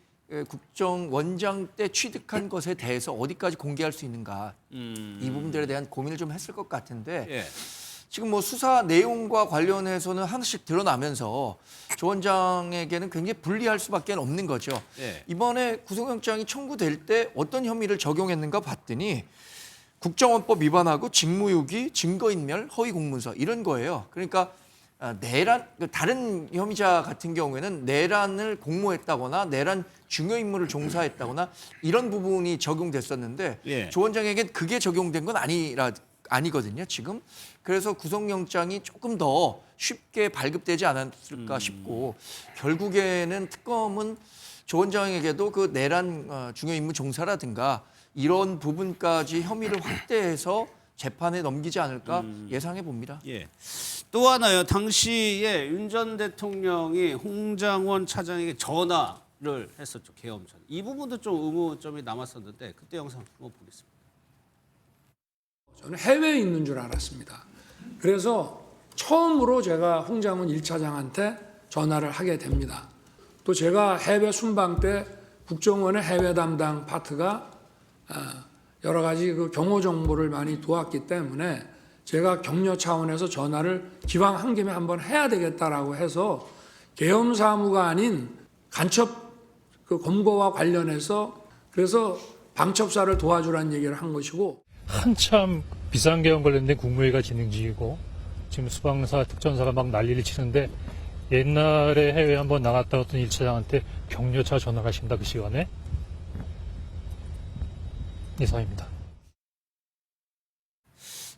국정원장 때 취득한 것에 대해서 어디까지 공개할 수 있는가 이 부분들에 대한 고민을 좀 했을 것 같은데 지금 뭐 수사 내용과 관련해서는 하나씩 드러나면서 조 원장에게는 굉장히 불리할 수밖에 없는 거죠. 이번에 구속영장이 청구될 때 어떤 혐의를 적용했는가 봤더니 국정원법 위반하고 직무유기, 증거인멸, 허위공문서 이런 거예요. 그러니까 내란 다른 혐의자 같은 경우에는 내란을 공모했다거나 내란 중요 임무를 종사했다거나 이런 부분이 적용됐었는데 조 원장에겐 그게 적용된 건 아니거든요, 지금. 그래서 구속영장이 조금 더 쉽게 발급되지 않았을까 싶고 결국에는 특검은 조 원장에게도 그 내란 중요 임무 종사라든가 이런 부분까지 혐의를 확대해서 재판에 넘기지 않을까 예상해 봅니다. 또 하나요. 당시에 윤 전 대통령이 홍장원 차장에게 전화를 했었죠. 계엄 전. 이 부분도 좀 의문점이 남았었는데 그때 영상 한번 보겠습니다. 저는 해외에 있는 줄 알았습니다. 그래서 처음으로 제가 홍장원 1차장한테 전화를 하게 됩니다. 또 제가 해외 순방 때 국정원의 해외 담당 파트가 여러 가지 그 경호 정보를 많이 도왔기 때문에 제가 격려 차원에서 전화를 기왕 한 김에 한번 해야 되겠다라고 해서 계엄 사무가 아닌 간첩 그 검거와 관련해서 그래서 방첩사를 도와주라는 얘기를 한 것이고 한참 비상계엄 관련된 국무회의가 진행 중이고 지금 수방사 특전사가 막 난리를 치는데 옛날에 해외 한번 나갔다 왔던 1차장한테 격려차 전화가 하십니다. 그 시간에 이상입니다.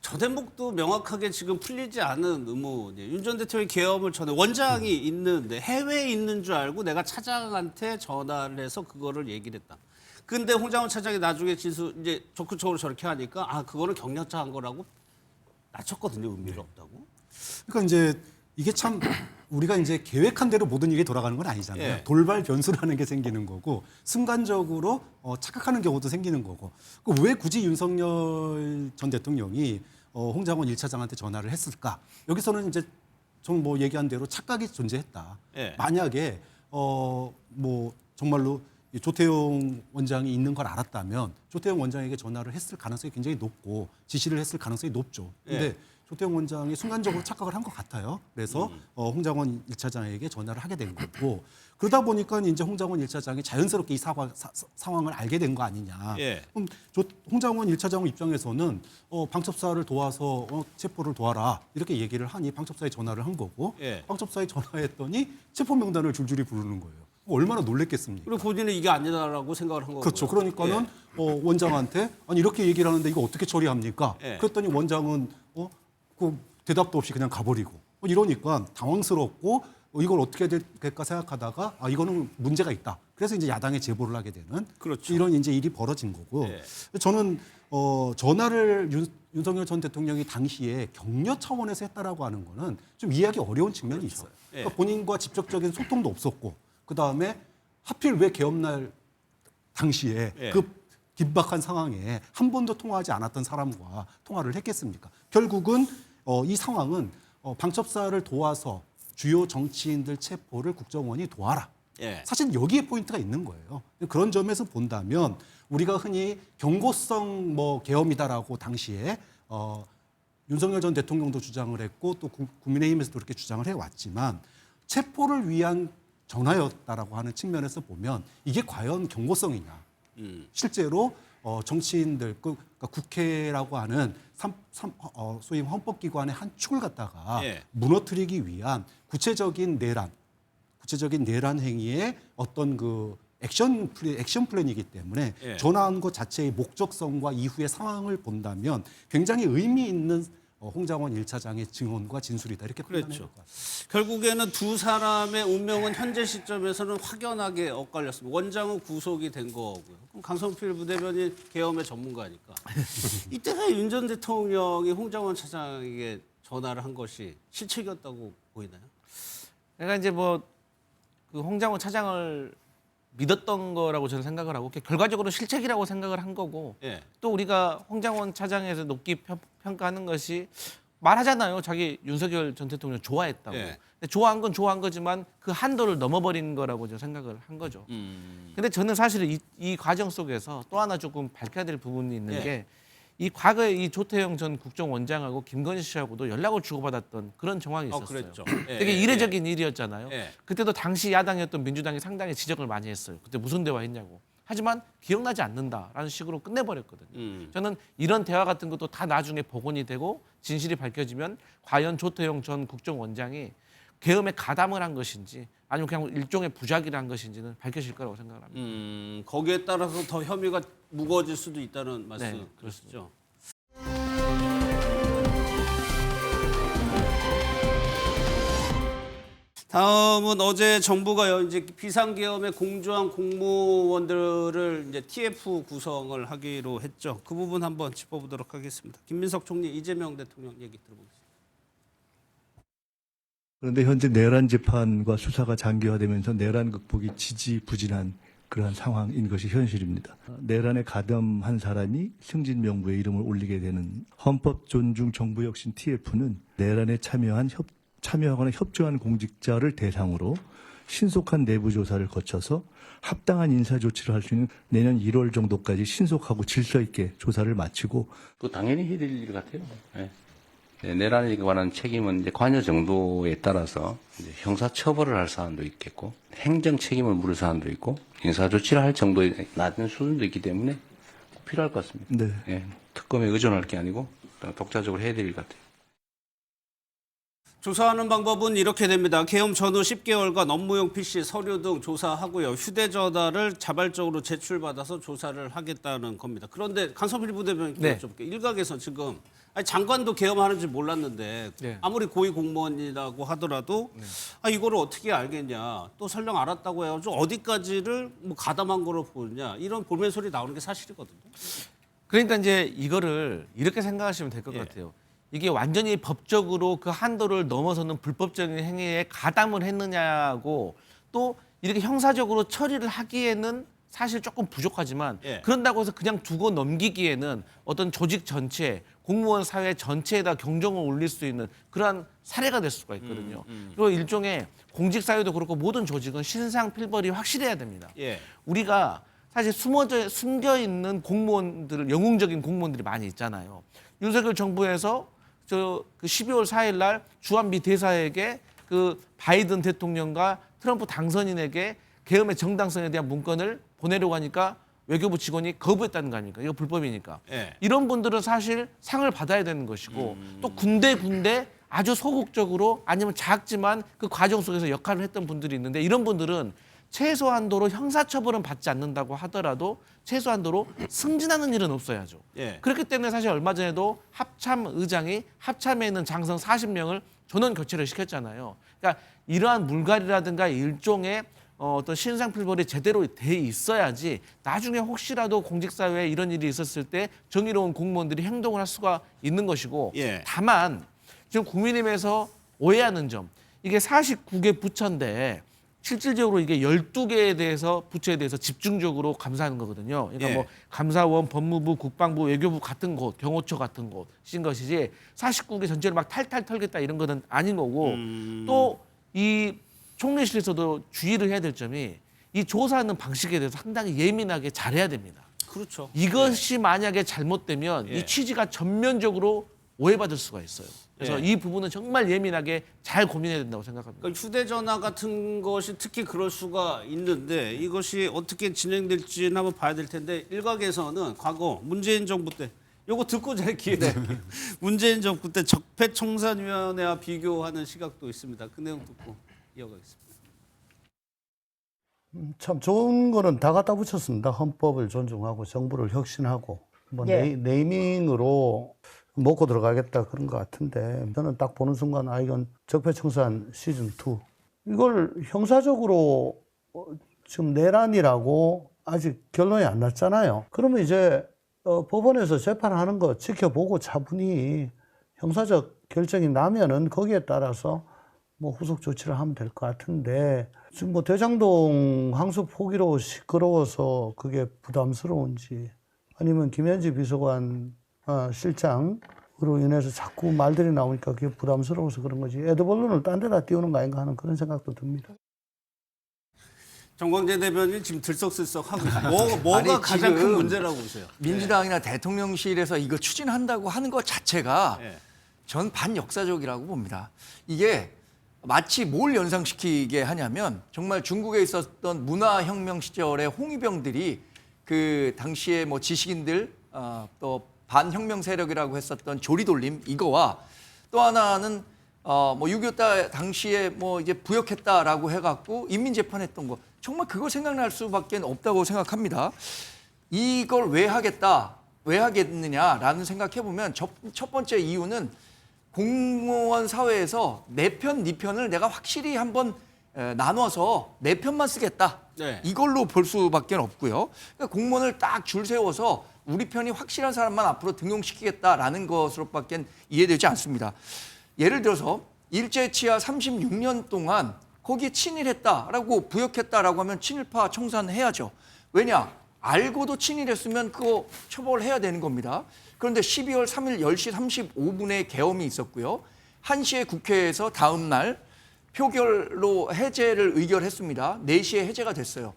저 대목도 명확하게 지금 풀리지 않은 의문이에요. 윤 전 대통령이 계엄을 전에 원장이 있는데 해외에 있는 줄 알고 내가 차장한테 전화를 해서 그거를 얘기를 했다. 근데 홍장원 차장이 나중에 이제 적극적으로 저렇게 하니까 그거는 격려차 한 거라고 낮췄거든요. 의미가 없다고. 그러니까 이제 이게 참 우리가 이제 계획한 대로 모든 일이 돌아가는 건 아니잖아요. 돌발 변수라는 게 생기는 거고 순간적으로 착각하는 경우도 생기는 거고. 왜 굳이 윤석열 전 대통령이 홍장원 1차장한테 전화를 했을까? 여기서는 이제 전 뭐 얘기한 대로 착각이 존재했다. 예. 만약에 뭐 정말로 이 조태용 원장이 있는 걸 알았다면 조태용 원장에게 전화를 했을 가능성이 굉장히 높고 지시를 했을 가능성이 높죠. 근데 예. 조태용 원장이 순간적으로 착각을 한 것 같아요. 그래서 홍장원 1차장에게 전화를 하게 된 거고 그러다 보니까 이제 홍장원 1차장이 자연스럽게 이 상황을 알게 된 거 아니냐. 예. 그럼 홍장원 1차장 입장에서는 방첩사를 도와서 체포를 도와라 이렇게 얘기를 하니 방첩사에 전화를 한 거고 예. 방첩사에 전화했더니 체포 명단을 줄줄이 부르는 거예요. 얼마나 놀랬겠습니까? 그리고 본인은 이게 아니다라고 생각을 한 거고요. 그렇죠. 그러니까는 원장한테 아니 이렇게 얘기를 하는데 이거 어떻게 처리합니까? 예. 그랬더니 원장은 그 대답도 없이 그냥 가버리고 이러니까 당황스럽고 이걸 어떻게 될까 생각하다가 이거는 문제가 있다. 그래서 이제 야당에 제보를 하게 되는 그렇죠. 이런 이제 일이 벌어진 거고 예. 저는 전화를 윤석열 전 대통령이 당시에 격려 차원에서 했다라고 하는 거는 좀 이해하기 어려운 측면이 있어요. 예. 그러니까 본인과 직접적인 소통도 없었고 그 다음에 하필 왜 계엄날 당시에 예. 그 긴박한 상황에 한 번도 통화하지 않았던 사람과 통화를 했겠습니까? 결국은 이 상황은 방첩사를 도와서 주요 정치인들 체포를 국정원이 도와라. 예. 사실 여기에 포인트가 있는 거예요. 그런 점에서 본다면 우리가 흔히 경고성 계엄이다라고 당시에 윤석열 전 대통령도 주장을 했고 또 국민의힘에서도 그렇게 주장을 해왔지만 체포를 위한 전화였다라고 하는 측면에서 보면 이게 과연 경고성이냐. 실제로 정치인들, 그러니까 국회라고 하는 소위 헌법기관의 한 축을 갖다가 예. 무너뜨리기 위한 구체적인 내란 행위의 어떤 그 액션 플랜이기 때문에 예. 전화한 것 자체의 목적성과 이후의 상황을 본다면 굉장히 의미 있는 홍장원 1차장의 증언과 진술이다 이렇게 판단해야 될 그렇죠. 것 같습니다. 결국에는 두 사람의 운명은 현재 시점에서는 확연하게 엇갈렸습니다. 원장은 구속이 된 거고요. 그럼 강성필 부대변인 계엄의 전문가니까 이때 윤 전 대통령이 홍장원 차장에게 전화를 한 것이 실책이었다고 보이나요? 그러니까 이제 그 홍장원 차장을 믿었던 거라고 저는 생각을 하고 결과적으로 실책이라고 생각을 한 거고 예. 또 우리가 홍장원 차장에서 높게 평가하는 것이 말하잖아요. 자기 윤석열 전 대통령 좋아했다고. 예. 근데 좋아한 건 좋아한 거지만 그 한도를 넘어버린 거라고 저는 생각을 한 거죠. 근데 저는 사실 이 과정 속에서 또 하나 조금 밝혀야 될 부분이 있는 예. 게 이 과거에 이 조태용 전 국정원장하고 김건희 씨하고도 연락을 주고받았던 그런 정황이 있었어요. 그랬죠. 예, 되게 예, 이례적인 일이었잖아요. 예. 그때도 당시 야당이었던 민주당이 상당히 지적을 많이 했어요. 그때 무슨 대화했냐고. 하지만 기억나지 않는다라는 식으로 끝내버렸거든요. 저는 이런 대화 같은 것도 다 나중에 복원이 되고 진실이 밝혀지면 과연 조태용 전 국정원장이 계엄에 가담을 한 것인지 아니면 그냥 일종의 부작위를 한 것인지는 밝혀질 거라고 생각합니다. 거기에 따라서 더 혐의가 무거워질 수도 있다는 말씀 네, 그러시죠? 다음은 어제 정부가 이제 비상계엄에 공조한 공무원들을 이제 TF 구성을 하기로 했죠. 그 부분 한번 짚어보도록 하겠습니다. 김민석 총리, 이재명 대통령 얘기 들어보겠습니다. 그런데 현재 내란 재판과 수사가 장기화되면서 내란 극복이 지지부진한 그러한 상황인 것이 현실입니다. 내란에 가담한 사람이 승진 명부에 이름을 올리게 되는 헌법 존중 정부혁신 TF는 내란에 참여하거나 협조한 공직자를 대상으로 신속한 내부 조사를 거쳐서 합당한 인사 조치를 할 수 있는 내년 1월 정도까지 신속하고 질서 있게 조사를 마치고 또 당연히 해야 될 일 같아요. 네. 내란에 관한 책임은 이제 관여 정도에 따라서 이제 형사 처벌을 할 사안도 있겠고 행정 책임을 물을 사안도 있고 인사 조치를 할 정도의 낮은 수준도 있기 때문에 꼭 필요할 것 같습니다. 네. 예, 특검에 의존할 게 아니고 독자적으로 해야 될 일 같아요. 조사하는 방법은 이렇게 됩니다. 계엄 전후 10개월간 업무용 PC, 서류 등 조사하고요. 휴대전화를 자발적으로 제출받아서 조사를 하겠다는 겁니다. 그런데 강성필 부대변인 네. 여쭤볼게요. 일각에서 지금 장관도 계엄하는지 몰랐는데 네. 아무리 고위 공무원이라고 하더라도 이거를 어떻게 알겠냐. 또 설령 알았다고 해가지고 어디까지를 가담한 거로 보느냐. 이런 볼멘 소리 나오는 게 사실이거든요. 그러니까 이제 이거를 이렇게 생각하시면 될 것 같아요. 이게 완전히 법적으로 그 한도를 넘어서는 불법적인 행위에 가담을 했느냐고 또 이렇게 형사적으로 처리를 하기에는 사실 조금 부족하지만 예. 그런다고 해서 그냥 두고 넘기기에는 어떤 조직 전체, 공무원 사회 전체에다 경종을 울릴 수 있는 그러한 사례가 될 수가 있거든요. 그리고 일종의 공직사회도 그렇고 모든 조직은 신상필벌이 확실해야 됩니다. 예. 우리가 사실 숨겨 있는 공무원들, 영웅적인 공무원들이 많이 있잖아요. 윤석열 정부에서 그 12월 4일 날 주한미 대사에게 그 바이든 대통령과 트럼프 당선인에게 계엄의 정당성에 대한 문건을 보내려고 하니까 외교부 직원이 거부했다는 거 아닙니까? 이거 불법이니까. 예. 이런 분들은 사실 상을 받아야 되는 것이고 또 군데 아주 소극적으로 아니면 작지만 그 과정 속에서 역할을 했던 분들이 있는데 이런 분들은 최소한도로 형사처벌은 받지 않는다고 하더라도 최소한도로 승진하는 일은 없어야죠. 예. 그렇기 때문에 사실 얼마 전에도 합참 의장이 합참에 있는 장성 40명을 전원 교체를 시켰잖아요. 그러니까 이러한 물갈이라든가 일종의 어떤 신상필벌이 제대로 돼 있어야지 나중에 혹시라도 공직사회에 이런 일이 있었을 때 정의로운 공무원들이 행동을 할 수가 있는 것이고 예. 다만 지금 국민의힘에서 오해하는 점 이게 49개 부처인데 실질적으로 이게 12개에 대해서 부처에 대해서 집중적으로 감사하는 거거든요. 그러니까 예. 뭐 감사원, 법무부, 국방부, 외교부 같은 곳, 경호처 같은 곳인 것이지 49개 전체를 막 탈탈 털겠다 이런 거는 아닌 거고 또 이 총리실에서도 주의를 해야 될 점이 이 조사하는 방식에 대해서 상당히 예민하게 잘해야 됩니다. 그렇죠. 이것이 만약에 잘못되면 예. 이 취지가 전면적으로 오해받을 수가 있어요. 그래서 예. 이 부분은 정말 예민하게 잘 고민해야 된다고 생각합니다. 그러니까 휴대전화 같은 것이 특히 그럴 수가 있는데 이것이 어떻게 진행될지는 한번 봐야 될 텐데 일각에서는 과거 문재인 정부 때 요거 듣고 제 기회가 문재인 정부 때 적폐청산위원회와 비교하는 시각도 있습니다. 그 내용 듣고 이어가겠습니다. 참 좋은 거는 다 갖다 붙였습니다. 헌법을 존중하고 정부를 혁신하고 뭐 예. 네이밍으로 먹고 들어가겠다 그런 것 같은데 저는 딱 보는 순간 이건 적폐청산 시즌2 이걸 형사적으로 지금 내란이라고 아직 결론이 안 났잖아요. 그러면 이제 법원에서 재판하는 거 지켜보고 차분히 형사적 결정이 나면은 거기에 따라서 뭐 후속 조치를 하면 될 것 같은데 지금 뭐 대장동 항소 포기로 시끄러워서 그게 부담스러운지 아니면 김현지 비서관 실장으로 인해서 자꾸 말들이 나오니까 그게 부담스러워서 그런 거지 애드벌룬을 딴 데다 띄우는 거 아닌가 하는 그런 생각도 듭니다. 정광재 대변인 지금 들썩들썩 하고 있어요. 뭐가 아니, 가장 큰 지금 문제라고 보세요? 민주당이나 대통령실에서 이거 추진한다고 하는 것 자체가 예. 전 반역사적이라고 봅니다. 이게 마치 뭘 연상시키게 하냐면 정말 중국에 있었던 문화혁명 시절의 홍위병들이 그 당시에 뭐 지식인들 또 반혁명 세력이라고 했었던 조리돌림 이거와 또 하나는 뭐 6.25 당시에 뭐 이제 부역했다라고 해갖고 인민재판했던 거 정말 그거 생각날 수밖에 없다고 생각합니다. 이걸 왜 하겠느냐라는 생각해보면 첫 번째 이유는 공무원 사회에서 내 편, 네 편을 내가 확실히 한번 나눠서 내 편만 쓰겠다. 네. 이걸로 볼 수밖에 없고요. 그러니까 공무원을 딱 줄 세워서 우리 편이 확실한 사람만 앞으로 등용시키겠다라는 것으로밖에 이해되지 않습니다. 예를 들어서 일제치하 36년 동안 거기에 친일했다라고 부역했다라고 하면 친일파 청산해야죠. 왜냐? 알고도 친일했으면 그거 처벌해야 되는 겁니다. 그런데 12월 3일 10시 35분에 계엄이 있었고요. 1시에 국회에서 다음 날 표결로 해제를 의결했습니다. 4시에 해제가 됐어요.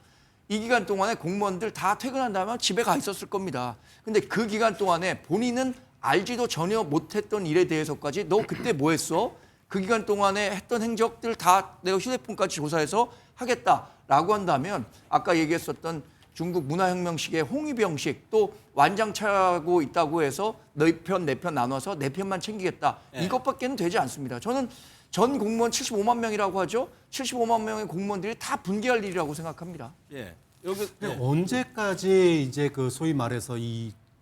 이 기간 동안에 공무원들 다 퇴근한 다음에 집에 가 있었을 겁니다. 근데 그 기간 동안에 본인은 알지도 전혀 못했던 일에 대해서까지 너 그때 뭐 했어? 그 기간 동안에 했던 행적들 다 내가 휴대폰까지 조사해서 하겠다라고 한다면 아까 얘기했었던 중국 문화혁명식의 홍위병식 또 완장 차고 있다고 해서 내 편 나눠서 내 편만 챙기겠다. 네. 이것밖에는 되지 않습니다. 저는 전 공무원 75만 명이라고 하죠. 75만 명의 공무원들이 다 분개할 일이라고 생각합니다. 예. 여기 언제까지 이제 그 소위 말해서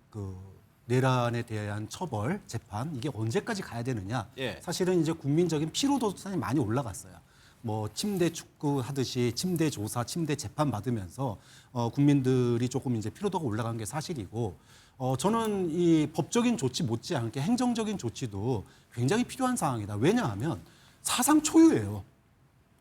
그 내란에 대한 처벌, 재판 이게 언제까지 가야 되느냐? 예. 사실은 이제 국민적인 피로도 상당히 많이 올라갔어요. 뭐 침대 축구 하듯이 침대 조사, 침대 재판 받으면서 국민들이 조금 이제 피로도가 올라간 게 사실이고 저는 이 법적인 조치 못지않게 행정적인 조치도 굉장히 필요한 상황이다. 왜냐하면 사상 초유예요.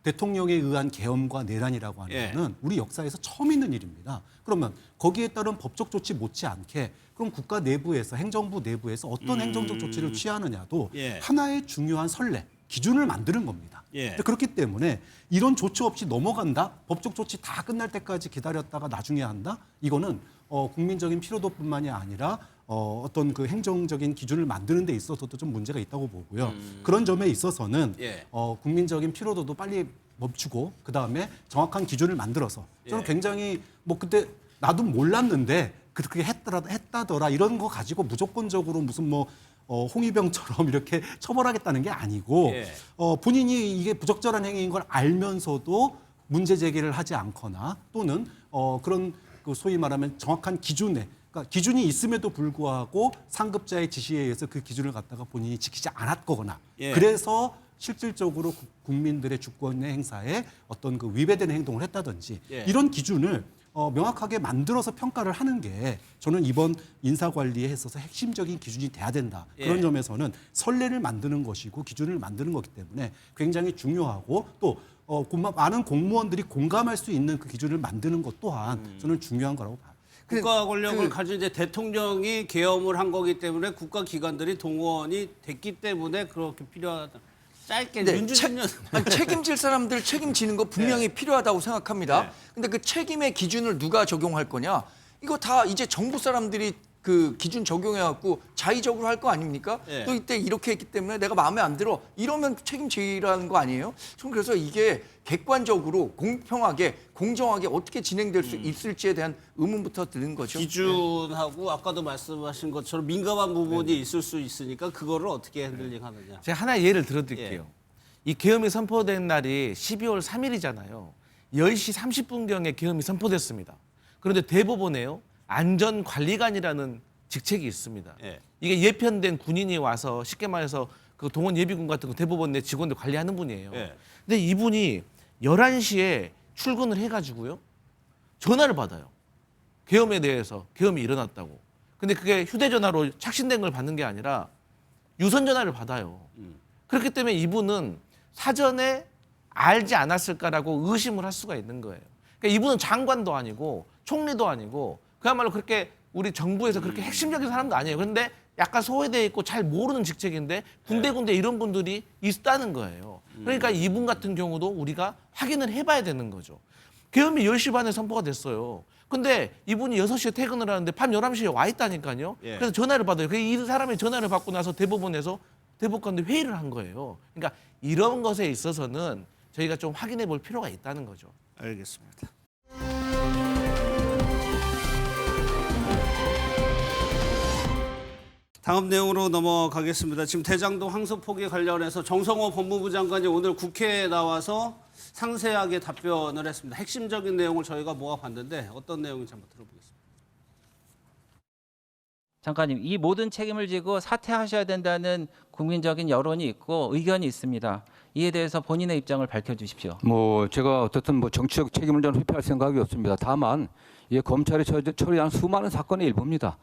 대통령에 의한 계엄과 내란이라고 하는 거는 우리 역사에서 처음 있는 일입니다. 그러면 거기에 따른 법적 조치 못지않게 그럼 국가 내부에서 행정부 내부에서 어떤 행정적 조치를 취하느냐도 하나의 중요한 선례, 기준을 만드는 겁니다. 그렇기 때문에 이런 조치 없이 넘어간다, 법적 조치 다 끝날 때까지 기다렸다가 나중에 한다, 이거는 국민적인 피로도뿐만이 아니라 어떤 그 행정적인 기준을 만드는 데 있어서도 좀 문제가 있다고 보고요. 그런 점에 있어서는 국민적인 피로도도 빨리 멈추고 그 다음에 정확한 기준을 만들어서 저는 굉장히 뭐 그때 나도 몰랐는데 그렇게 했다더라 이런 거 가지고 무조건적으로 무슨 뭐 홍위병처럼 이렇게 처벌하겠다는 게 아니고 본인이 이게 부적절한 행위인 걸 알면서도 문제 제기를 하지 않거나 또는 그런 그 소위 말하면 정확한 기준에 그러니까 기준이 있음에도 불구하고 상급자의 지시에 의해서 그 기준을 갖다가 본인이 지키지 않았거나 그래서 실질적으로 국민들의 주권의 행사에 어떤 그 위배되는 행동을 했다든지 이런 기준을 명확하게 만들어서 평가를 하는 게 저는 이번 인사관리에 있어서 핵심적인 기준이 돼야 된다. 그런 점에서는 선례를 만드는 것이고 기준을 만드는 거기 때문에 굉장히 중요하고 또 많은 공무원들이 공감할 수 있는 그 기준을 만드는 것 또한 저는 중요한 거라고 봐요. 국가 권력을 가진 이제 대통령이 계엄을 한 거기 때문에 국가 기관들이 동원이 됐기 때문에 그렇게 필요하다. 짧게 윤주진은 책임질 사람들 책임지는 거 분명히 필요하다고 생각합니다. 근데 그 책임의 기준을 누가 적용할 거냐? 이거 다 이제 정부 사람들이 그 기준 적용해갖고 자의적으로 할 거 아닙니까? 또 이때 이렇게 했기 때문에 내가 마음에 안 들어. 이러면 책임지라는 거 아니에요? 저는 그래서 이게 객관적으로 공평하게 공정하게 어떻게 진행될 수 있을지에 대한 의문부터 드는 거죠. 기준하고 아까도 말씀하신 것처럼 민감한 부분이 있을 수 있으니까 그거를 어떻게 핸들링하느냐. 제가 하나 예를 들어드릴게요. 이 계엄이 선포된 날이 12월 3일이잖아요. 10시 30분경에 계엄이 선포됐습니다. 그런데 대법원에요. 안전관리관이라는 직책이 있습니다. 이게 예편된 군인이 와서 쉽게 말해서 그 동원 예비군 같은 거 대법원 내 직원들 관리하는 분이에요. 근데 이분이 11시에 출근을 해가지고요. 전화를 받아요. 계엄에 대해서 계엄이 일어났다고. 근데 그게 휴대전화로 착신된 걸 받는 게 아니라 유선전화를 받아요. 그렇기 때문에 이분은 사전에 알지 않았을까라고 의심을 할 수가 있는 거예요. 그러니까 이분은 장관도 아니고 총리도 아니고 그야말로 그렇게 우리 정부에서 그렇게 핵심적인 사람도 아니에요. 그런데 약간 소외되어 있고 잘 모르는 직책인데 군데군데 이런 분들이 있다는 거예요. 그러니까 이분 같은 경우도 우리가 확인을 해봐야 되는 거죠. 계엄이 10시 반에 선포가 됐어요. 근데 이분이 6시에 퇴근을 하는데 밤 11시에 와 있다니까요. 그래서 전화를 받아요. 이 사람이 전화를 받고 나서 대법원에서 대법관들 회의를 한 거예요. 그러니까 이런 것에 있어서는 저희가 좀 확인해 볼 필요가 있다는 거죠. 알겠습니다. 다음 내용으로 넘어가겠습니다. 지금 대장동 항소 포기 관련해서 정성호 법무부 장관이 오늘 국회에 나와서 상세하게 답변을 했습니다. 핵심적인 내용을 저희가 모아봤는데 어떤 내용인지 한번 들어보겠습니다. 장관님, 이 모든 책임을 지고 사퇴하셔야 된다는 국민적인 여론이 있고 의견이 있습니다. 이에 대해서 본인의 입장을 밝혀주십시오. 제가 어떻든 정치적 책임을 저는 회피할 생각이 없습니다. 다만 이게 검찰이 처리한 수많은 사건의 일부입니다.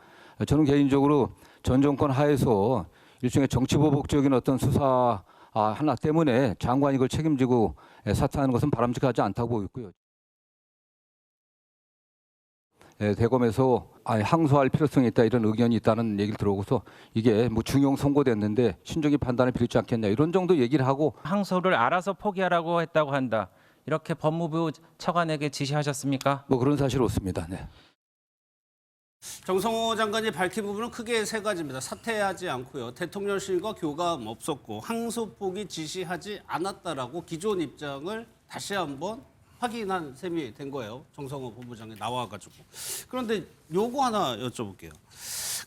저는 개인적으로 전 정권 하에서 일종의 정치보복적인 어떤 수사 하나 때문에 장관이 이걸 책임지고 사퇴하는 것은 바람직하지 않다고 보고 있고요. 대검에서 항소할 필요성이 있다 이런 의견이 있다는 얘기를 들어오고서 이게 중형 선고됐는데 신중히 판단을 필요치 않겠냐 이런 정도 얘기를 하고 항소를 알아서 포기하라고 했다고 한다. 이렇게 법무부 차관에게 지시하셨습니까? 그런 사실 없습니다. 네. 정성호 장관이 밝힌 부분은 크게 세 가지입니다. 사퇴하지 않고요. 대통령실과 교감 없었고 항소 포기 지시하지 않았다라고 기존 입장을 다시 한번 확인한 셈이 된 거예요. 정성호 본부장이 나와가지고. 그런데 요거 하나 여쭤볼게요.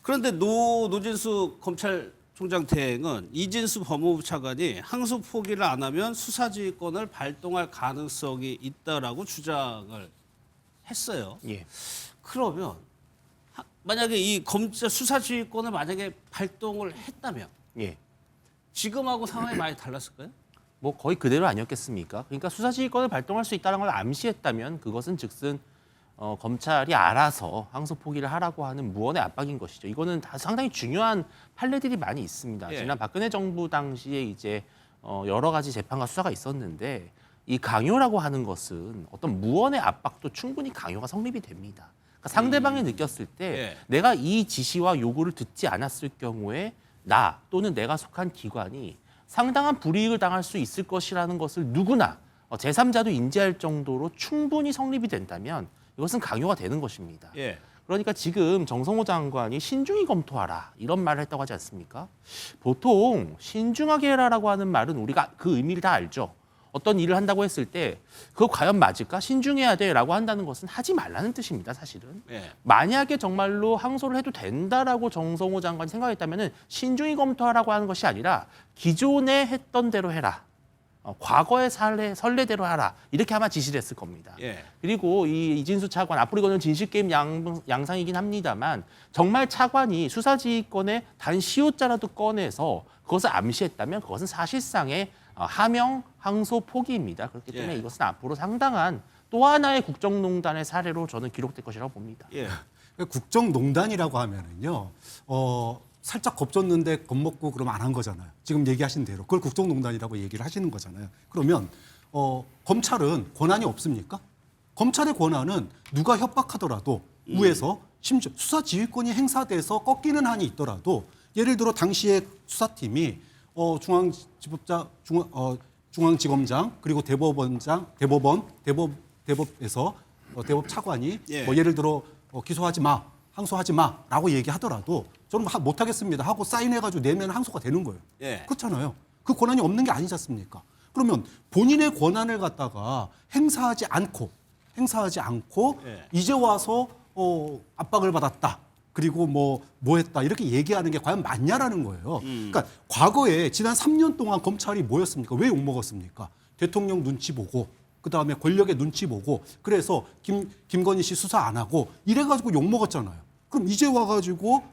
그런데 노진수 검찰총장 대행은 이진수 법무부 차관이 항소 포기를 안 하면 수사지휘권을 발동할 가능성이 있다라고 주장을 했어요. 그러면 만약에 이 검찰 수사지휘권을 만약에 발동을 했다면 지금하고 상황이 많이 달랐을까요? 거의 그대로 아니었겠습니까? 그러니까 수사지휘권을 발동할 수 있다는 걸 암시했다면 그것은 즉슨 검찰이 알아서 항소 포기를 하라고 하는 무언의 압박인 것이죠. 이거는 다 상당히 중요한 판례들이 많이 있습니다. 지난 박근혜 정부 당시에 이제 여러 가지 재판과 수사가 있었는데 이 강요라고 하는 것은 어떤 무언의 압박도 충분히 강요가 성립이 됩니다. 그러니까 상대방이 느꼈을 때 내가 이 지시와 요구를 듣지 않았을 경우에 나 또는 내가 속한 기관이 상당한 불이익을 당할 수 있을 것이라는 것을 누구나 제3자도 인지할 정도로 충분히 성립이 된다면 이것은 강요가 되는 것입니다. 그러니까 지금 정성호 장관이 신중히 검토하라 이런 말을 했다고 하지 않습니까? 보통 신중하게 해라라고 하는 말은 우리가 그 의미를 다 알죠. 어떤 일을 한다고 했을 때 그거 과연 맞을까? 신중해야 돼라고 한다는 것은 하지 말라는 뜻입니다. 사실은. 만약에 정말로 항소를 해도 된다라고 정성호 장관이 생각했다면 신중히 검토하라고 하는 것이 아니라 기존에 했던 대로 해라. 과거의 선례대로 하라. 이렇게 아마 지시를 했을 겁니다. 그리고 이 이진수 차관, 앞으로 이거는 진실게임 양상이긴 합니다만 정말 차관이 수사지휘권의 단 시효자라도 꺼내서 그것을 암시했다면 그것은 사실상의 하명, 항소 포기입니다. 그렇기 때문에 이것은 앞으로 상당한 또 하나의 국정농단의 사례로 저는 기록될 것이라고 봅니다. 국정농단이라고 하면은요, 살짝 겁줬는데 겁먹고 그러면 안 한 거잖아요. 지금 얘기하신 대로 그걸 국정농단이라고 얘기를 하시는 거잖아요. 그러면 검찰은 권한이 없습니까? 검찰의 권한은 누가 협박하더라도 위에서 심지어 수사지휘권이 행사돼서 꺾이는 한이 있더라도 예를 들어 당시에 수사팀이 중앙지검장 그리고 대법원장, 대법에서 대법 차관이 뭐 예를 들어 기소하지 마, 항소하지 마라고 얘기하더라도 저는 못하겠습니다 하고 사인해가지고 내면 항소가 되는 거예요. 그렇잖아요. 그 권한이 없는 게 아니지 않습니까? 그러면 본인의 권한을 갖다가 행사하지 않고 이제 와서 압박을 받았다. 그리고 뭐 했다 이렇게 얘기하는 게 과연 맞냐라는 거예요. 그러니까 과거에 지난 3년 동안 검찰이 뭐였습니까? 왜 욕먹었습니까? 대통령 눈치 보고 그다음에 권력의 눈치 보고 그래서 김건희 씨 수사 안 하고 이래가지고 욕먹었잖아요. 그럼 이제 와가지고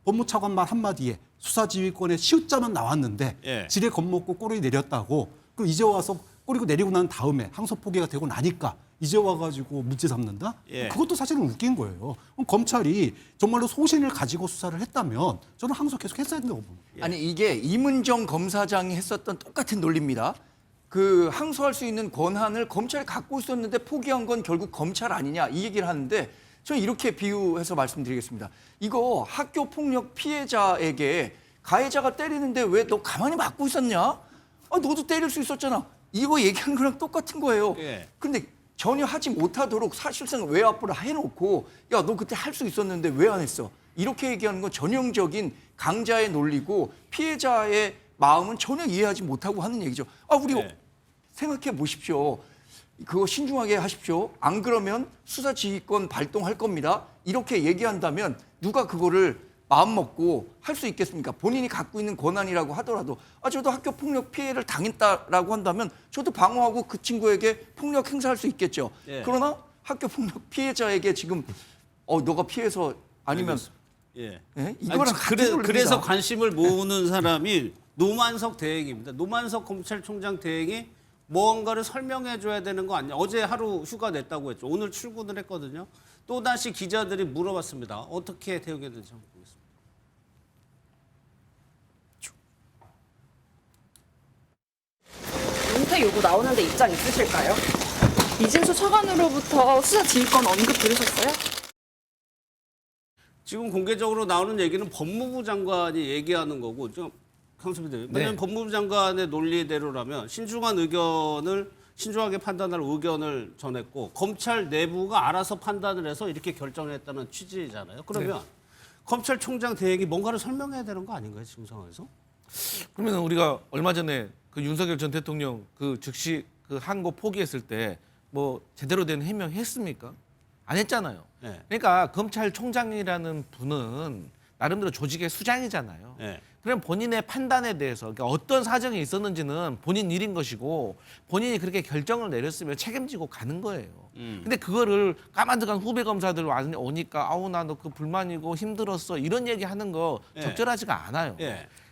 법무차관 말 한마디에 수사지휘권의 시효자만 나왔는데 지레 겁먹고 꼬리 내렸다고 그럼 이제 와서 꼬리고 내리고 난 다음에 항소 포기가 되고 나니까 이제 와가지고 문제 삼는다? 그것도 사실은 웃긴 거예요. 그럼 검찰이 정말로 소신을 가지고 수사를 했다면 저는 항소 계속 했어야 된다고 봅니다. 아니 이게 이문정 검사장이 했었던 똑같은 논리입니다. 그 항소할 수 있는 권한을 검찰이 갖고 있었는데 포기한 건 결국 검찰 아니냐 이 얘기를 하는데 저는 이렇게 비유해서 말씀드리겠습니다. 이거 학교 폭력 피해자에게 가해자가 때리는데 왜 너 가만히 맞고 있었냐? 너도 때릴 수 있었잖아. 이거 얘기하는 거랑 똑같은 거예요. 근데 전혀 하지 못하도록 사실상 외압을 해놓고 야, 너 그때 할 수 있었는데 왜 안 했어? 이렇게 얘기하는 건 전형적인 강자의 논리고 피해자의 마음은 전혀 이해하지 못하고 하는 얘기죠. 우리 생각해 보십시오. 그거 신중하게 하십시오. 안 그러면 수사지휘권 발동할 겁니다. 이렇게 얘기한다면 누가 그거를 마음 먹고 할 수 있겠습니까? 본인이 갖고 있는 권한이라고 하더라도 저도 학교 폭력 피해를 당했다라고 한다면 저도 방어하고 그 친구에게 폭력 행사할 수 있겠죠. 그러나 학교 폭력 피해자에게 지금 너가 피해서 아니면 이거랑 그래서 관심을 모으는 사람이 노만석 대행입니다. 노만석 검찰총장 대행이 무언가를 설명해 줘야 되는 거 아니냐. 어제 하루 휴가 냈다고 했죠. 오늘 출근을 했거든요. 또다시 기자들이 물어봤습니다. 어떻게 대응해야 되는지 한번 보겠습니다. 은퇴 요구 나오는데 입장 있으실까요? 이진수 차관으로부터 수사 지휘권 언급 들으셨어요? 지금 공개적으로 나오는 얘기는 법무부 장관이 얘기하는 거고 좀 강수빈 왜냐하면 법무부 장관의 논리대로라면 신중하게 판단할 의견을 전했고 검찰 내부가 알아서 판단을 해서 이렇게 결정했다는 취지잖아요. 그러면 검찰총장 대행이 뭔가를 설명해야 되는 거 아닌가요? 지금 상황에서? 그러면 우리가 얼마 전에 그 윤석열 전 대통령 그 즉시 그 항고 포기했을 때 뭐 제대로 된 해명했습니까? 안 했잖아요. 그러니까 검찰총장이라는 분은 나름대로 조직의 수장이잖아요. 그럼 본인의 판단에 대해서 그러니까 어떤 사정이 있었는지는 본인 일인 것이고 본인이 그렇게 결정을 내렸으면 책임지고 가는 거예요. 근데 그거를 까만득한 후배 검사들 오니까 나 너 그 불만이고 힘들었어 이런 얘기하는 거 적절하지가 않아요.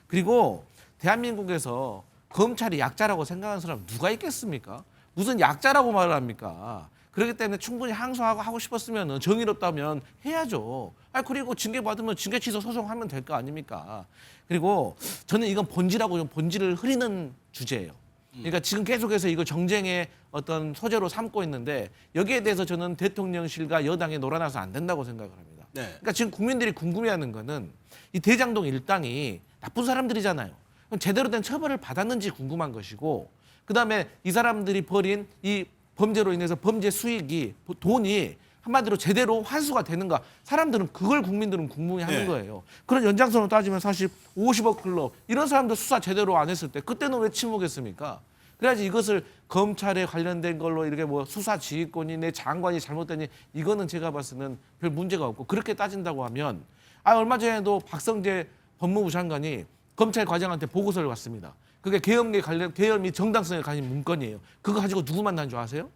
그리고 대한민국에서 검찰이 약자라고 생각하는 사람 누가 있겠습니까? 무슨 약자라고 말을 합니까? 그렇기 때문에 충분히 항소하고 하고 싶었으면 정의롭다면 해야죠. 그리고 징계 받으면 징계 취소 소송하면 될 거 아닙니까? 그리고 저는 이건 본질하고 좀 본질을 흐리는 주제예요. 그러니까 지금 계속해서 이거 정쟁의 어떤 소재로 삼고 있는데 여기에 대해서 저는 대통령실과 여당에 놀아나서 안 된다고 생각을 합니다. 네. 그러니까 지금 국민들이 궁금해하는 거는 이 대장동 일당이 나쁜 사람들이잖아요. 그럼 제대로 된 처벌을 받았는지 궁금한 것이고, 그다음에 이 사람들이 벌인 이 범죄로 인해서 범죄 수익이 돈이 한마디로 제대로 환수가 되는가? 사람들은 그걸 국민들은 궁금해하는 네. 거예요. 그런 연장선으로 따지면 사실 50억 클럽 이런 사람들 수사 제대로 안 했을 때 그때는 왜 침묵했습니까? 그래야지 이것을 검찰에 관련된 걸로 이렇게 뭐 수사 지휘권이 내 장관이 잘못되니 이거는 제가 봤을 때는 별 문제가 없고, 그렇게 따진다고 하면 얼마 전에도 박성재 법무부 장관이 검찰 과장한테 보고서를 왔습니다. 그게 계엄 및 정당성에 관한 문건이에요. 그거 가지고 누구 만난 줄 아세요?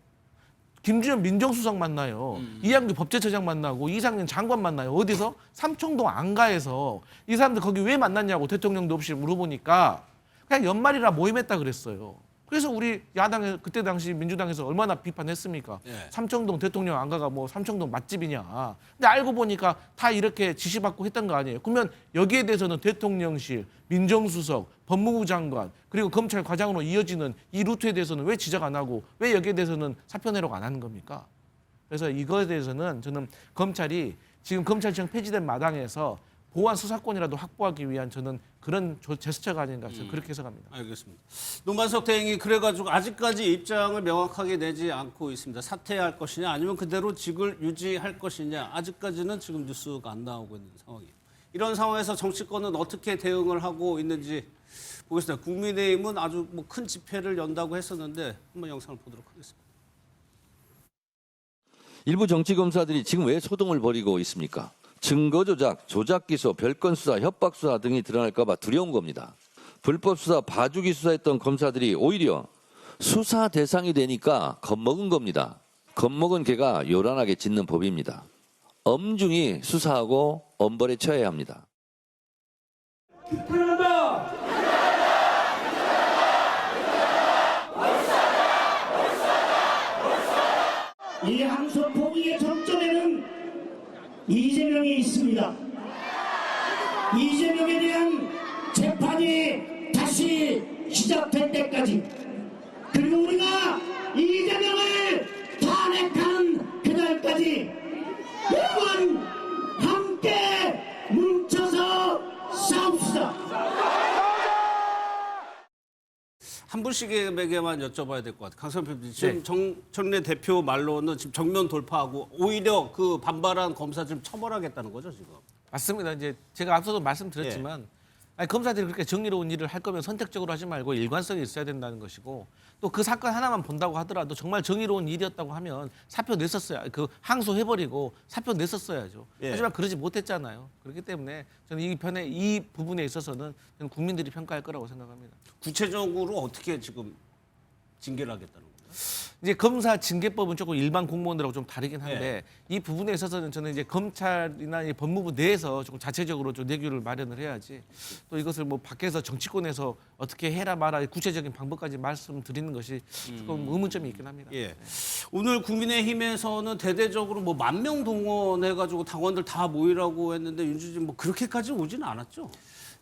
김주현 민정수석 만나요. 이양규 법제처장 만나고 이상민 장관 만나요. 어디서? 삼청동 안가에서. 이 사람들 거기 왜 만났냐고 대통령도 없이 물어보니까 그냥 연말이라 모임했다 그랬어요. 그래서 우리 야당에 그때 당시 민주당에서 얼마나 비판했습니까? 네. 삼청동 대통령 안가가 뭐 삼청동 맛집이냐. 근데 알고 보니까 다 이렇게 지시받고 했던 거 아니에요. 그러면 여기에 대해서는 대통령실, 민정수석, 법무부 장관, 그리고 검찰 과장으로 이어지는 이 루트에 대해서는 왜 지적 안 하고 왜 여기에 대해서는 사표 내라고 안 하는 겁니까? 그래서 이거에 대해서는 저는 검찰이 지금 검찰청 폐지된 마당에서 보완 수사권이라도 확보하기 위한 저는 그런 제스처가 아닌가 그렇게 해석합니다. 알겠습니다. 노만석 대행이 그래가지고 아직까지 입장을 명확하게 내지 않고 있습니다. 사퇴할 것이냐 아니면 그대로 직을 유지할 것이냐 아직까지는 지금 뉴스가 안 나오고 있는 상황이에요. 이런 상황에서 정치권은 어떻게 대응을 하고 있는지 보겠습니다. 국민의힘은 아주 뭐 큰 집회를 연다고 했었는데 한번 영상을 보도록 하겠습니다. 일부 정치검사들이 지금 왜 소동을 벌이고 있습니까? 증거 조작, 조작 기소, 별건 수사, 협박 수사 등이 드러날까 봐 두려운 겁니다. 불법 수사, 봐주기 수사했던 검사들이 오히려 수사 대상이 되니까 겁먹은 겁니다. 겁먹은 개가 요란하게 짖는 법입니다. 엄중히 수사하고 엄벌에 처해야 합니다. 이 항소 포기의 정점에는 이재명이 있습니다. 이재명에 대한 재판이 다시 시작될 때까지, 그리고 우리가 이재명을 탄핵한 그날까지 여러분 함께 뭉쳐서 싸웁시다. 한 분씩에게만 여쭤봐야 될 것 같아요. 강성표 PD, 지금 네. 정청래 대표 말로는 지금 정면 돌파하고 오히려 그 반발한 검사 좀 처벌하겠다는 거죠, 지금? 맞습니다. 이제 제가 앞서도 말씀드렸지만 검사들이 그렇게 정의로운 일을 할 거면 선택적으로 하지 말고 일관성이 있어야 된다는 것이고, 또 그 사건 하나만 본다고 하더라도 정말 정의로운 일이었다고 하면 사표 냈었어야, 그 항소해버리고 사표 냈었어야죠. 예. 하지만 그러지 못했잖아요. 그렇기 때문에 저는 이 부분에 있어서는 저는 국민들이 평가할 거라고 생각합니다. 구체적으로 어떻게 지금 징계를 하겠다는 거예요? 이제 검사 징계법은 조금 일반 공무원들하고 좀 다르긴 한데 이 부분에 있어서는 저는 이제 검찰이나 이 법무부 내에서 조금 자체적으로 좀 내규를 마련을 해야지, 또 이것을 뭐 밖에서 정치권에서 어떻게 해라 마라 구체적인 방법까지 말씀드리는 것이 조금 의문점이 있긴 합니다. 예. 오늘 국민의힘에서는 대대적으로 뭐 10,000명 동원해가지고 당원들 다 모이라고 했는데 윤주진 뭐 그렇게까지 오지는 않았죠?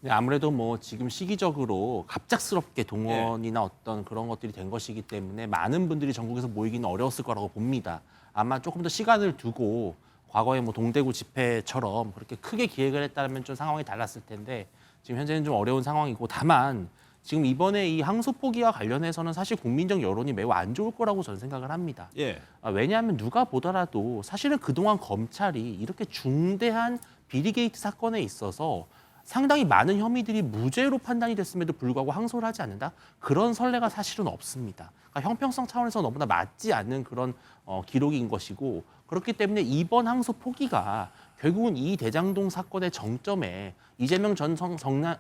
네, 아무래도 뭐 지금 시기적으로 갑작스럽게 동원이나 어떤 그런 것들이 된 것이기 때문에 많은 분들이 전국에서 모이기는 어려웠을 거라고 봅니다. 아마 조금 더 시간을 두고 과거에 뭐 동대구 집회처럼 그렇게 크게 기획을 했다면 좀 상황이 달랐을 텐데 지금 현재는 좀 어려운 상황이고, 다만 지금 이번에 이 항소 포기와 관련해서는 사실 국민적 여론이 매우 안 좋을 거라고 저는 생각을 합니다. 예. 왜냐하면 누가 보더라도 사실은 그동안 검찰이 이렇게 중대한 비리게이트 사건에 있어서 상당히 많은 혐의들이 무죄로 판단이 됐음에도 불구하고 항소를 하지 않는다? 그런 선례가 사실은 없습니다. 그러니까 형평성 차원에서 너무나 맞지 않는 그런 기록인 것이고, 그렇기 때문에 이번 항소 포기가 결국은 이 대장동 사건의 정점에 이재명 전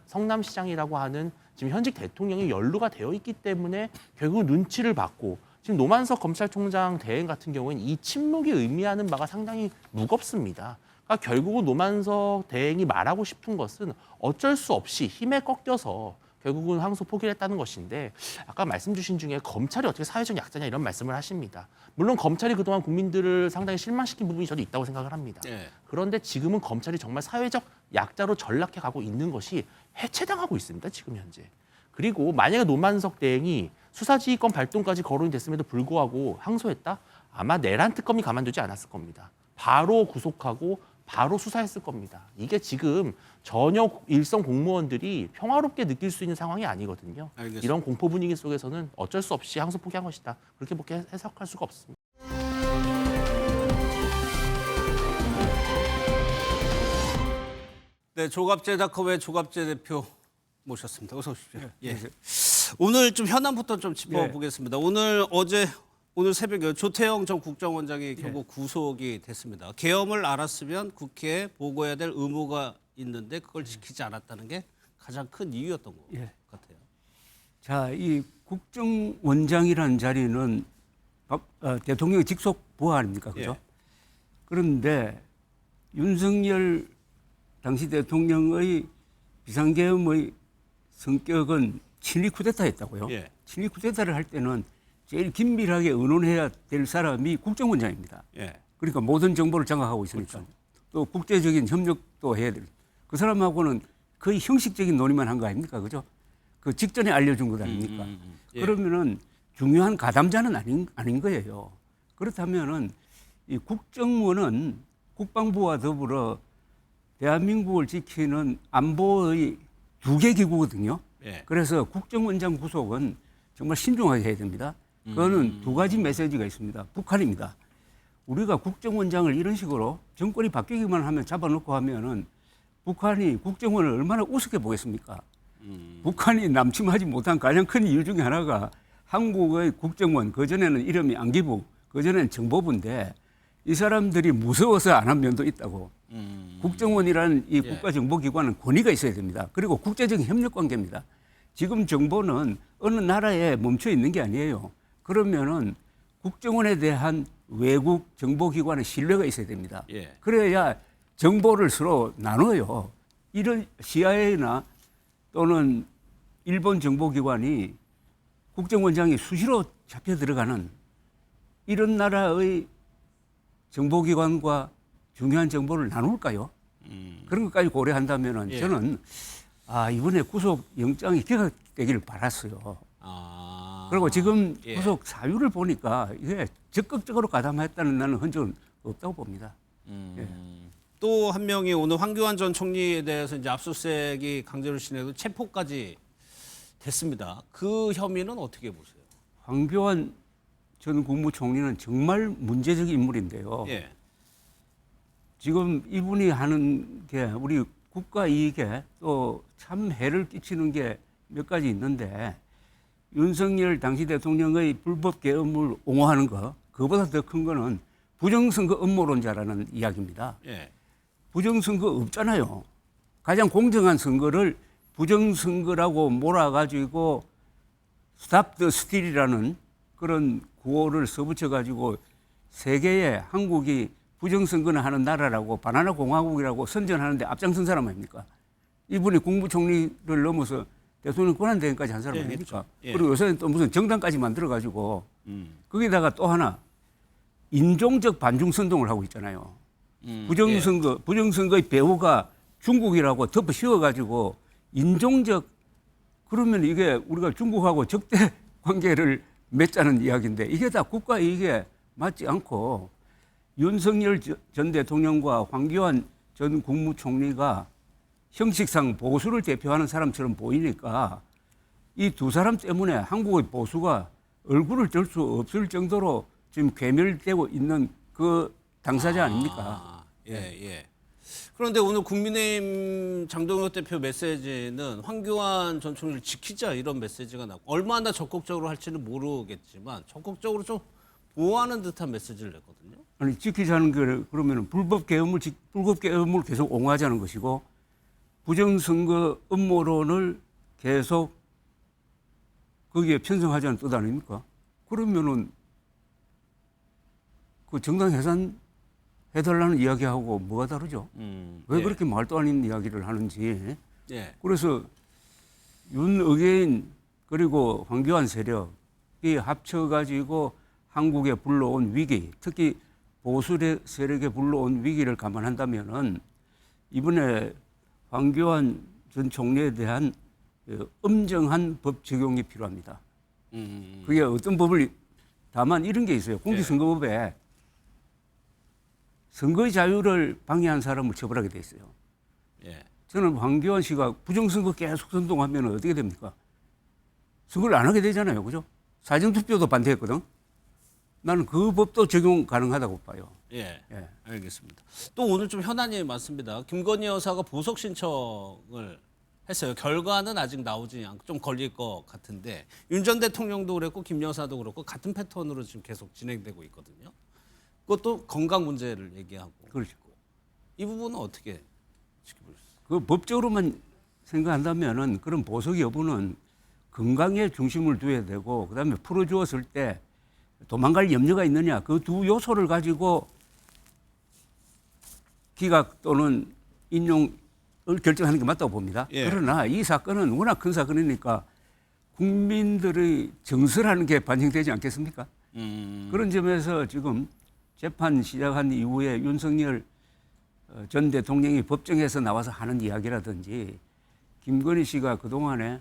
성남시장이라고 하는 지금 현직 대통령이 연루가 되어 있기 때문에 결국 눈치를 받고, 지금 노만석 검찰총장 대행 같은 경우에는 이 침묵이 의미하는 바가 상당히 무겁습니다. 그러니까 결국은 노만석 대행이 말하고 싶은 것은 어쩔 수 없이 힘에 꺾여서 결국은 항소 포기를 했다는 것인데, 아까 말씀 주신 중에 검찰이 어떻게 사회적 약자냐 이런 말씀을 하십니다. 물론 검찰이 그동안 국민들을 상당히 실망시킨 부분이 저도 있다고 생각을 합니다. 예. 그런데 지금은 검찰이 정말 사회적 약자로 전락해 가고 있는 것이 해체당하고 있습니다. 지금 현재. 그리고 만약에 노만석 대행이 수사지휘권 발동까지 거론이 됐음에도 불구하고 항소했다? 아마 내란 특검이 가만두지 않았을 겁니다. 바로 구속하고 바로 수사했을 겁니다. 이게 지금 전혀 일선 공무원들이 평화롭게 느낄 수 있는 상황이 아니거든요. 알겠습니다. 이런 공포 분위기 속에서는 어쩔 수 없이 항소 포기한 것이다. 그렇게 해석할 수가 없습니다. 네, 조갑제닷컴의 조갑제 대표 모셨습니다. 어서 오십시오. 예. 오늘 좀 현안부터 좀 짚어보겠습니다. 오늘 새벽에 조태영 전 국정원장이 결국 구속이 됐습니다. 계엄을 알았으면 국회에 보고해야 될 의무가 있는데 그걸 지키지 않았다는 게 가장 큰 이유였던 것 같아요. 자, 이 국정원장이라는 자리는 대통령의 직속 부하 아닙니까? 그죠? 그런데 윤석열 당시 대통령의 비상계엄의 성격은 친리 쿠데타였다고요. 친리 쿠데타를 할 때는 제일 긴밀하게 의논해야 될 사람이 국정원장입니다. 그러니까 모든 정보를 장악하고 있으니까. 또 국제적인 협력도 해야 될. 그 사람하고는 거의 형식적인 논의만 한 거 아닙니까? 그죠? 그 직전에 알려준 것 아닙니까? 그러면은 중요한 가담자는 아닌 거예요. 그렇다면은 이 국정원은 국방부와 더불어 대한민국을 지키는 안보의 두 개 기구거든요. 그래서 국정원장 구속은 정말 신중하게 해야 됩니다. 그거는 두 가지 메시지가 있습니다. 북한입니다. 우리가 국정원장을 이런 식으로 정권이 바뀌기만 하면 잡아놓고 하면은 북한이 국정원을 얼마나 우습게 보겠습니까? 북한이 남침하지 못한 가장 큰 이유 중에 하나가 한국의 국정원, 그전에는 이름이 안기부, 그전에는 정보부인데 이 사람들이 무서워서 안 한 면도 있다고. 국정원이라는 이 국가정보기관은 권위가 있어야 됩니다. 그리고 국제적인 협력관계입니다. 지금 정보는 어느 나라에 멈춰 있는 게 아니에요. 그러면은 국정원에 대한 외국 정보기관의 신뢰가 있어야 됩니다. 그래야 정보를 서로 나눠요. 이런 CIA나 또는 일본 정보기관이 국정원장이 수시로 잡혀 들어가는 이런 나라의 정보기관과 중요한 정보를 나눌까요? 그런 것까지 고려한다면 저는 이번에 구속 영장이 기각되기를 바랐어요. 그리고 지금 구속 사유를 보니까 이게 적극적으로 가담했다는 나는 흔적은 없다고 봅니다. 또 한 명이 오늘 황교안 전 총리에 대해서 이제 압수수색이 강제로 진행해서 체포까지 됐습니다. 그 혐의는 어떻게 보세요? 황교안 전 국무총리는 정말 문제적 인물인데요. 지금 이분이 하는 게 우리 국가 이익에 또 참 해를 끼치는 게 몇 가지 있는데 윤석열 당시 대통령의 불법 계엄을 옹호하는 거, 그보다 더 큰 거는 부정선거 음모론자라는 이야기입니다. 부정선거 없잖아요. 가장 공정한 선거를 부정선거라고 몰아가지고 스탑 더 스틸이라는 그런 구호를 써붙여가지고 세계에 한국이 부정선거는 하는 나라라고 바나나 공화국이라고 선전하는데 앞장선 사람 아닙니까? 이분이 국무총리를 넘어서 대통령 권한대행까지 한 사람 아닙니까? 그리고 요새는 또 무슨 정당까지 만들어가지고 거기다가 또 하나 인종적 반중선동을 하고 있잖아요. 부정선거의 배후가 중국이라고 덮어 씌워가지고 인종적 그러면 이게 우리가 중국하고 적대 관계를 맺자는 이야기인데 이게 다 국가 이익에 맞지 않고 윤석열 전 대통령과 황교안 전 국무총리가 형식상 보수를 대표하는 사람처럼 보이니까 이 두 사람 때문에 한국의 보수가 얼굴을 들 수 없을 정도로 지금 괴멸되고 있는 그 당사자 아닙니까? 그런데 오늘 국민의힘 장동혁 대표 메시지는 황교안 전 총리를 지키자 이런 메시지가 나고 얼마나 적극적으로 할지는 모르겠지만 적극적으로 좀 보호하는 듯한 메시지를 냈거든요. 아니 지키자는 게 그러면 불법 계엄을 계속 옹호하자는 것이고 부정선거 음모론을 계속 거기에 편성하자는 뜻 아닙니까? 그러면은 그 정당 해산 해달라는 이야기하고 뭐가 다르죠? 왜 그렇게 말도 안 되는 이야기를 하는지. 그래서 윤의계인 그리고 황교안 세력이 합쳐가지고 한국에 불러온 위기, 특히 보수 세력에 불러온 위기를 감안한다면은 이번에 황교안 전 총리에 대한 엄정한 법 적용이 필요합니다. 그게 어떤 법을 다만 이런 게 있어요. 공직선거법에 선거의 자유를 방해한 사람을 처벌하게 돼 있어요. 예. 저는 황교안 씨가 부정선거 계속 선동하면 어떻게 됩니까? 선거를 안 하게 되잖아요. 그죠? 사전투표도 반대했거든. 나는 그 법도 적용 가능하다고 봐요. 예. 알겠습니다. 또 오늘 좀 현안이 많습니다. 김건희 여사가 보석 신청을 했어요. 결과는 아직 나오지 않고 좀 걸릴 것 같은데 윤 전 대통령도 그랬고 김 여사도 그렇고 같은 패턴으로 지금 계속 진행되고 있거든요. 그것도 건강 문제를 얘기하고. 그렇죠. 이 부분은 어떻게 지켜보셨어요? 그 법적으로만 생각한다면은 그런 보석 여부는 건강에 중심을 둬야 되고 그다음에 풀어주었을 때 도망갈 염려가 있느냐 그 두 요소를 가지고 기각 또는 인용을 결정하는 게 맞다고 봅니다. 예. 그러나 이 사건은 워낙 큰 사건이니까 국민들의 정서라는 게 반영되지 않겠습니까? 그런 점에서 지금 재판 시작한 이후에 윤석열 전 대통령이 법정에서 나와서 하는 이야기라든지 김건희 씨가 그동안에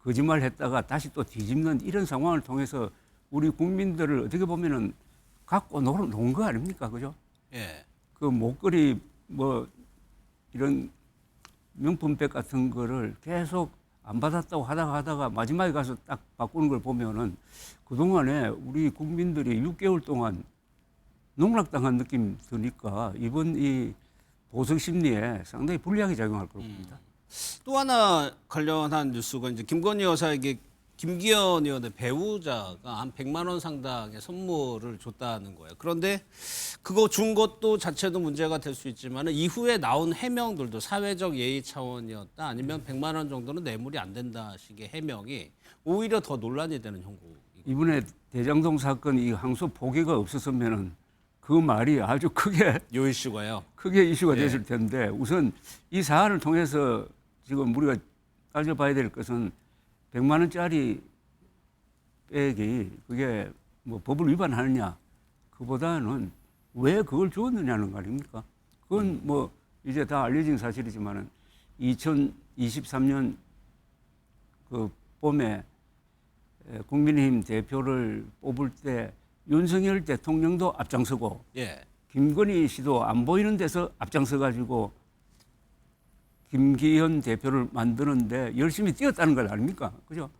거짓말 했다가 다시 또 뒤집는 이런 상황을 통해서 우리 국민들을 어떻게 보면은 갖고 놓은 거 아닙니까? 그죠? 예. 그 목걸이 뭐 이런 명품백 같은 거를 계속 안 받았다고 하다가 마지막에 가서 딱 바꾸는 걸 보면은 그동안에 우리 국민들이 6개월 동안 농락당한 느낌 드니까 이번 이 보석 심리에 상당히 불리하게 작용할 거라고 봅니다. 또 하나 관련한 뉴스가 이제 김건희 여사에게 김기현 의원의 배우자가 한 100만 원 상당의 선물을 줬다는 거예요. 그런데 그거 준 것도 자체도 문제가 될 수 있지만 이후에 나온 해명들도 사회적 예의 차원이었다 아니면 100만 원 정도는 뇌물이 안 된다 식의 해명이 오히려 더 논란이 되는 형국. 이번에 대장동 사건 이 항소 포기가 없었으면은 그 말이 아주 크게 요 이슈가요. 크게 이슈가 됐을 텐데 우선 이 사안을 통해서 지금 우리가 따져봐야 될 것은 100만 원짜리 백이 그게 뭐 법을 위반하느냐 그보다는 왜 그걸 주었느냐는 거 아닙니까? 그건 뭐 이제 다 알려진 사실이지만은 2023년 그 봄에 국민의힘 대표를 뽑을 때 윤석열 대통령도 앞장서고 김건희 씨도 안 보이는 데서 앞장서 가지고 김기현 대표를 만드는데 열심히 뛰었다는 것 아닙니까? 그죠?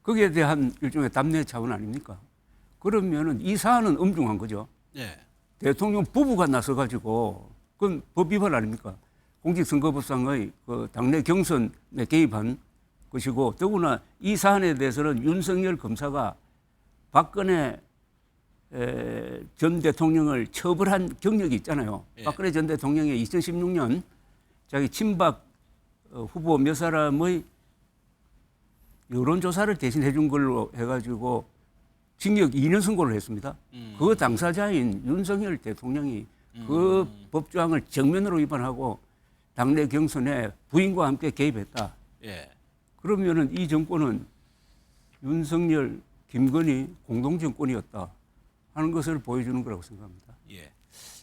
거기에 대한 일종의 답례 차원 아닙니까? 그러면은 이 사안은 엄중한 거죠. 대통령 부부가 나서 가지고 그건 법 위반 아닙니까? 공직선거법상의 그 당내 경선에 개입한 것이고 더구나 이 사안에 대해서는 윤석열 검사가 박근혜 전 대통령을 처벌한 경력이 있잖아요. 박근혜 전 대통령이 2016년 자기 친박 후보 몇 사람의 여론조사를 대신해 준 걸로 해가지고 징역 2년 선고를 했습니다. 그 당사자인 윤석열 대통령이 그 법조항을 정면으로 위반하고 당내 경선에 부인과 함께 개입했다. 그러면은 이 정권은 윤석열, 김건희 공동정권이었다 하는 것을 보여주는 거라고 생각합니다.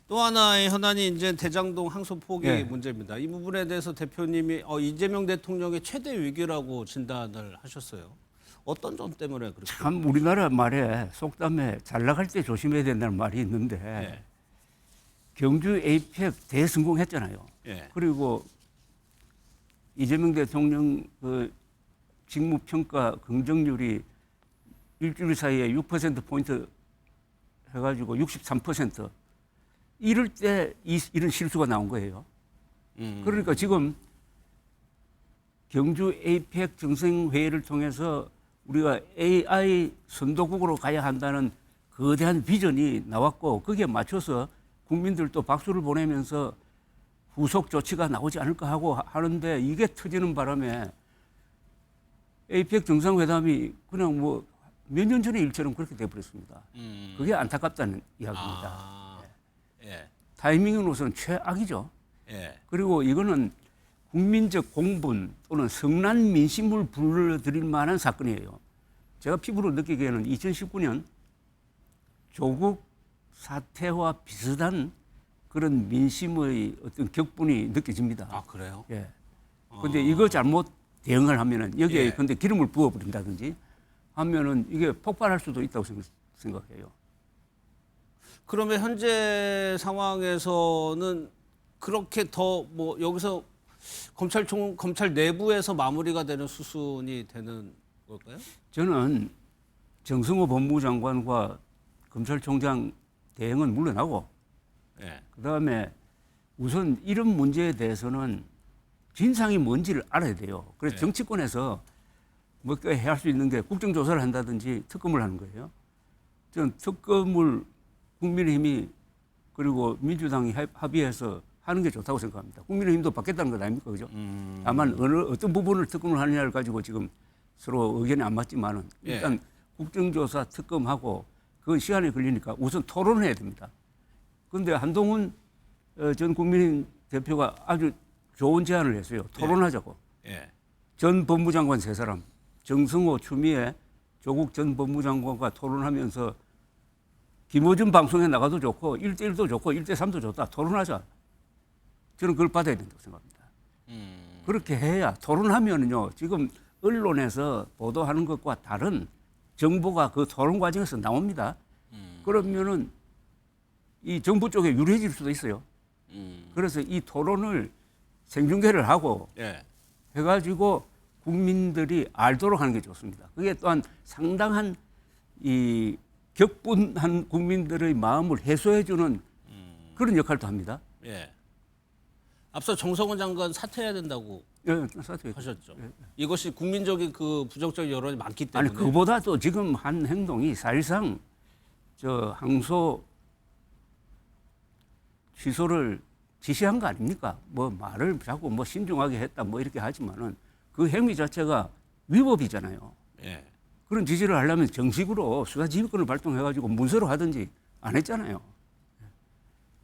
또 하나의 현안이 이제 대장동 항소 포기 문제입니다. 이 부분에 대해서 대표님이 이재명 대통령의 최대 위기라고 진단을 하셨어요. 어떤 점 때문에 그렇게? 참 우리나라 말에 속담에 잘 나갈 때 조심해야 된다는 말이 있는데 경주 에이펙 대성공했잖아요. 그리고 이재명 대통령 그 직무평가 긍정률이 일주일 사이에 6%포인트 해가지고 63%. 이럴 때 이런 실수가 나온 거예요. 그러니까 지금 경주 에이펙 정상회의를 통해서 우리가 AI 선도국으로 가야 한다는 거대한 비전이 나왔고 거기에 맞춰서 국민들도 박수를 보내면서 후속 조치가 나오지 않을까 하고 하는데 이게 터지는 바람에 에이펙 정상회담이 그냥 뭐 몇 년 전의 일처럼 그렇게 돼버렸습니다. 그게 안타깝다는 이야기입니다. 타이밍으로서는 최악이죠. 그리고 이거는 국민적 공분 또는 성난 민심을 불러들일 만한 사건이에요. 제가 피부로 느끼기에는 2019년 조국 사태와 비슷한 그런 민심의 어떤 격분이 느껴집니다. 아, 그래요? 근데 이거 잘못 대응을 하면은 여기에 근데 기름을 부어버린다든지 하면은 이게 폭발할 수도 있다고 생각해요. 그러면 현재 상황에서는 그렇게 더 뭐 여기서 검찰 내부에서 마무리가 되는 수순이 되는 걸까요? 저는 정승호 법무장관과 검찰총장 대행은 물러나고, 예. 그다음에 우선 이런 문제에 대해서는 진상이 뭔지를 알아야 돼요. 그래서 예. 정치권에서 뭐 할 수 있는 게 국정조사를 한다든지 특검을 하는 거예요. 저는 특검을 국민의힘이 그리고 민주당이 합의해서 하는 게 좋다고 생각합니다. 국민의힘도 받겠다는 것 아닙니까, 그죠? 다만 어떤 부분을 특검을 하느냐를 가지고 지금 서로 의견이 안 맞지만은 일단 국정조사 특검하고 그건 시간이 걸리니까 우선 토론을 해야 됩니다. 그런데 한동훈 전 국민의힘 대표가 아주 좋은 제안을 했어요. 토론하자고. 예. 전 법무장관 세 사람, 정승호, 추미애, 조국 전 법무장관과 토론하면서 김어준 방송에 나가도 좋고 1대1도 좋고 1대3도 좋다. 토론하자. 저는 그걸 받아야 된다고 생각합니다. 그렇게 해야 토론하면요. 지금 언론에서 보도하는 것과 다른 정보가 그 토론 과정에서 나옵니다. 그러면은 이 정부 쪽에 유리해질 수도 있어요. 그래서 이 토론을 생중계를 하고 예. 해가지고 국민들이 알도록 하는 게 좋습니다. 그게 또한 상당한 이 격분한 국민들의 마음을 해소해주는 그런 역할도 합니다. 예. 앞서 정성훈 장관 사퇴해야 된다고 하셨죠. 이것이 국민적인 그 부정적 여론이 많기 때문에. 아니 그보다도 지금 한 행동이 사실상 저 항소 취소를 지시한 거 아닙니까? 뭐 말을 자꾸 뭐 신중하게 했다 뭐 이렇게 하지만은 그 행위 자체가 위법이잖아요. 예. 그런 지시를 하려면 정식으로 수사지휘권을 발동해가지고 문서로 하든지 안 했잖아요.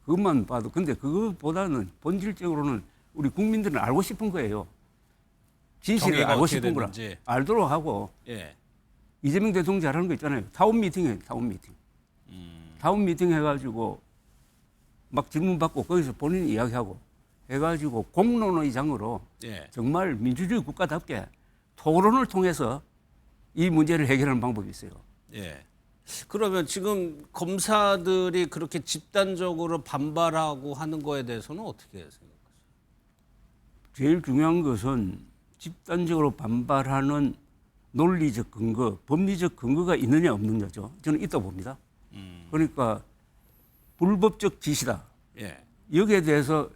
그것만 봐도. 근데 그것보다는 본질적으로는 우리 국민들은 알고 싶은 거예요. 진실을 알고 싶은 거라. 알도록 하고. 예. 이재명 대통령 잘하는 거 있잖아요. 타운 미팅이에요. 타운 미팅. 타운 미팅 해가지고 막 질문 받고 거기서 본인 이야기하고 해가지고 공론의 장으로 예. 정말 민주주의 국가답게 토론을 통해서 이 문제를 해결하는 방법이 있어요. 예. 그러면 지금 검사들이 그렇게 집단적으로 반발하고 하는 거에 대해서는 어떻게 생각하세요? 제일 중요한 것은 집단적으로 반발하는 논리적 근거, 법리적 근거가 있느냐 없느냐죠. 저는 있다고 봅니다. 그러니까 불법적 지시다. 예. 여기에 대해서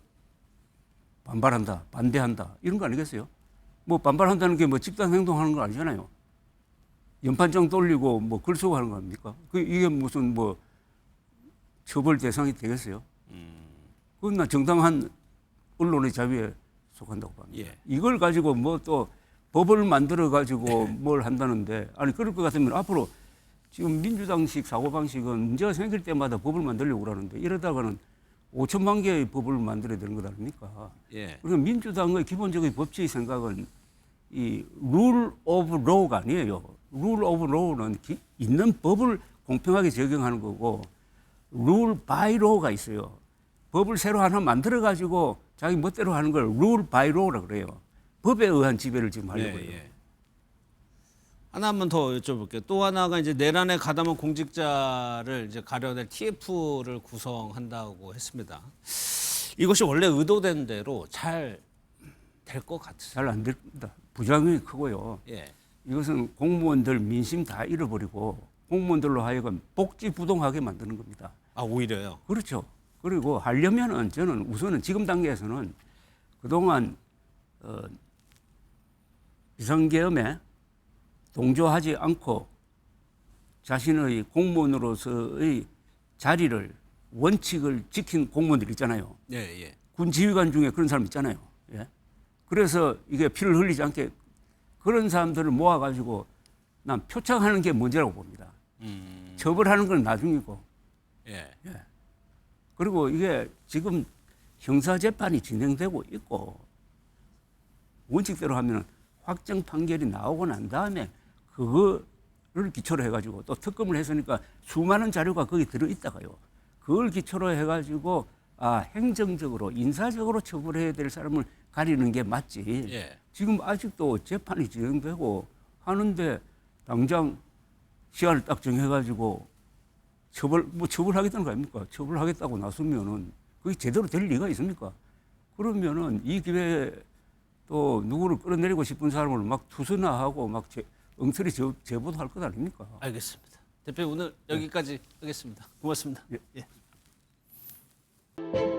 반발한다, 반대한다 이런 거 아니겠어요? 뭐 반발한다는 게 뭐 집단 행동하는 거 아니잖아요. 연판장 돌리고 뭐 글 쓰고 하는 거 아닙니까? 이게 무슨 뭐 처벌 대상이 되겠어요? 그건 나 정당한 언론의 자유에 속한다고 봅니다. 예. 이걸 가지고 뭐 또 법을 만들어 가지고 뭘 한다는데 아니 그럴 것 같으면 앞으로 지금 민주당식 사고방식은 문제가 생길 때마다 법을 만들려고 그러는데 이러다가는 5천만 개의 법을 만들어야 되는 것 아닙니까? 예. 그러니까 민주당의 기본적인 법치의 생각은 이 rule of law가 아니에요. rule of law는 있는 법을 공평하게 적용하는 거고 rule by law가 있어요. 법을 새로 하나 만들어 가지고 자기 멋대로 하는 걸 rule by law라고 그래요. 법에 의한 지배를 지금 하려고 해요. 예. 하나만 더 여쭤볼게요. 또 하나가 이제 내란에 가담한 공직자를 이제 가려낼 TF를 구성한다고 했습니다. 이것이 원래 의도된 대로 잘 될 것 같아요. 잘 안 됩니다. 부작용이 크고요. 예. 이것은 공무원들 민심 다 잃어버리고 공무원들로 하여금 복지부동하게 만드는 겁니다. 아 오히려요? 그렇죠. 그리고 하려면은 저는 우선은 지금 단계에서는 그동안 비상계엄에 동조하지 않고 자신의 공무원으로서의 자리를 원칙을 지킨 공무원들 있잖아요. 예, 예. 군 지휘관 중에 그런 사람 있잖아요. 예? 그래서 이게 피를 흘리지 않게 그런 사람들을 모아가지고 난 표창하는 게 문제라고 봅니다. 처벌하는 건 나중이고. 예. 예. 그리고 이게 지금 형사재판이 진행되고 있고 원칙대로 하면 확정 판결이 나오고 난 다음에 그거를 기초로 해가지고 또 특검을 했으니까 수많은 자료가 거기 들어있다가요. 그걸 기초로 해가지고 행정적으로 인사적으로 처벌해야 될 사람을 가리는 게 맞지. 예. 지금 아직도 재판이 진행되고 하는데 당장 시간을 딱 정해가지고 처벌하겠다는 거 아닙니까? 처벌하겠다고 나서면은 그게 제대로 될 리가 있습니까? 그러면은 이 기회에 또 누구를 끌어내리고 싶은 사람을 막 투수나하고 막 엉터리 제보도 할 것 아닙니까? 알겠습니다. 대표님 오늘 여기까지 하겠습니다. 고맙습니다. 예. 예.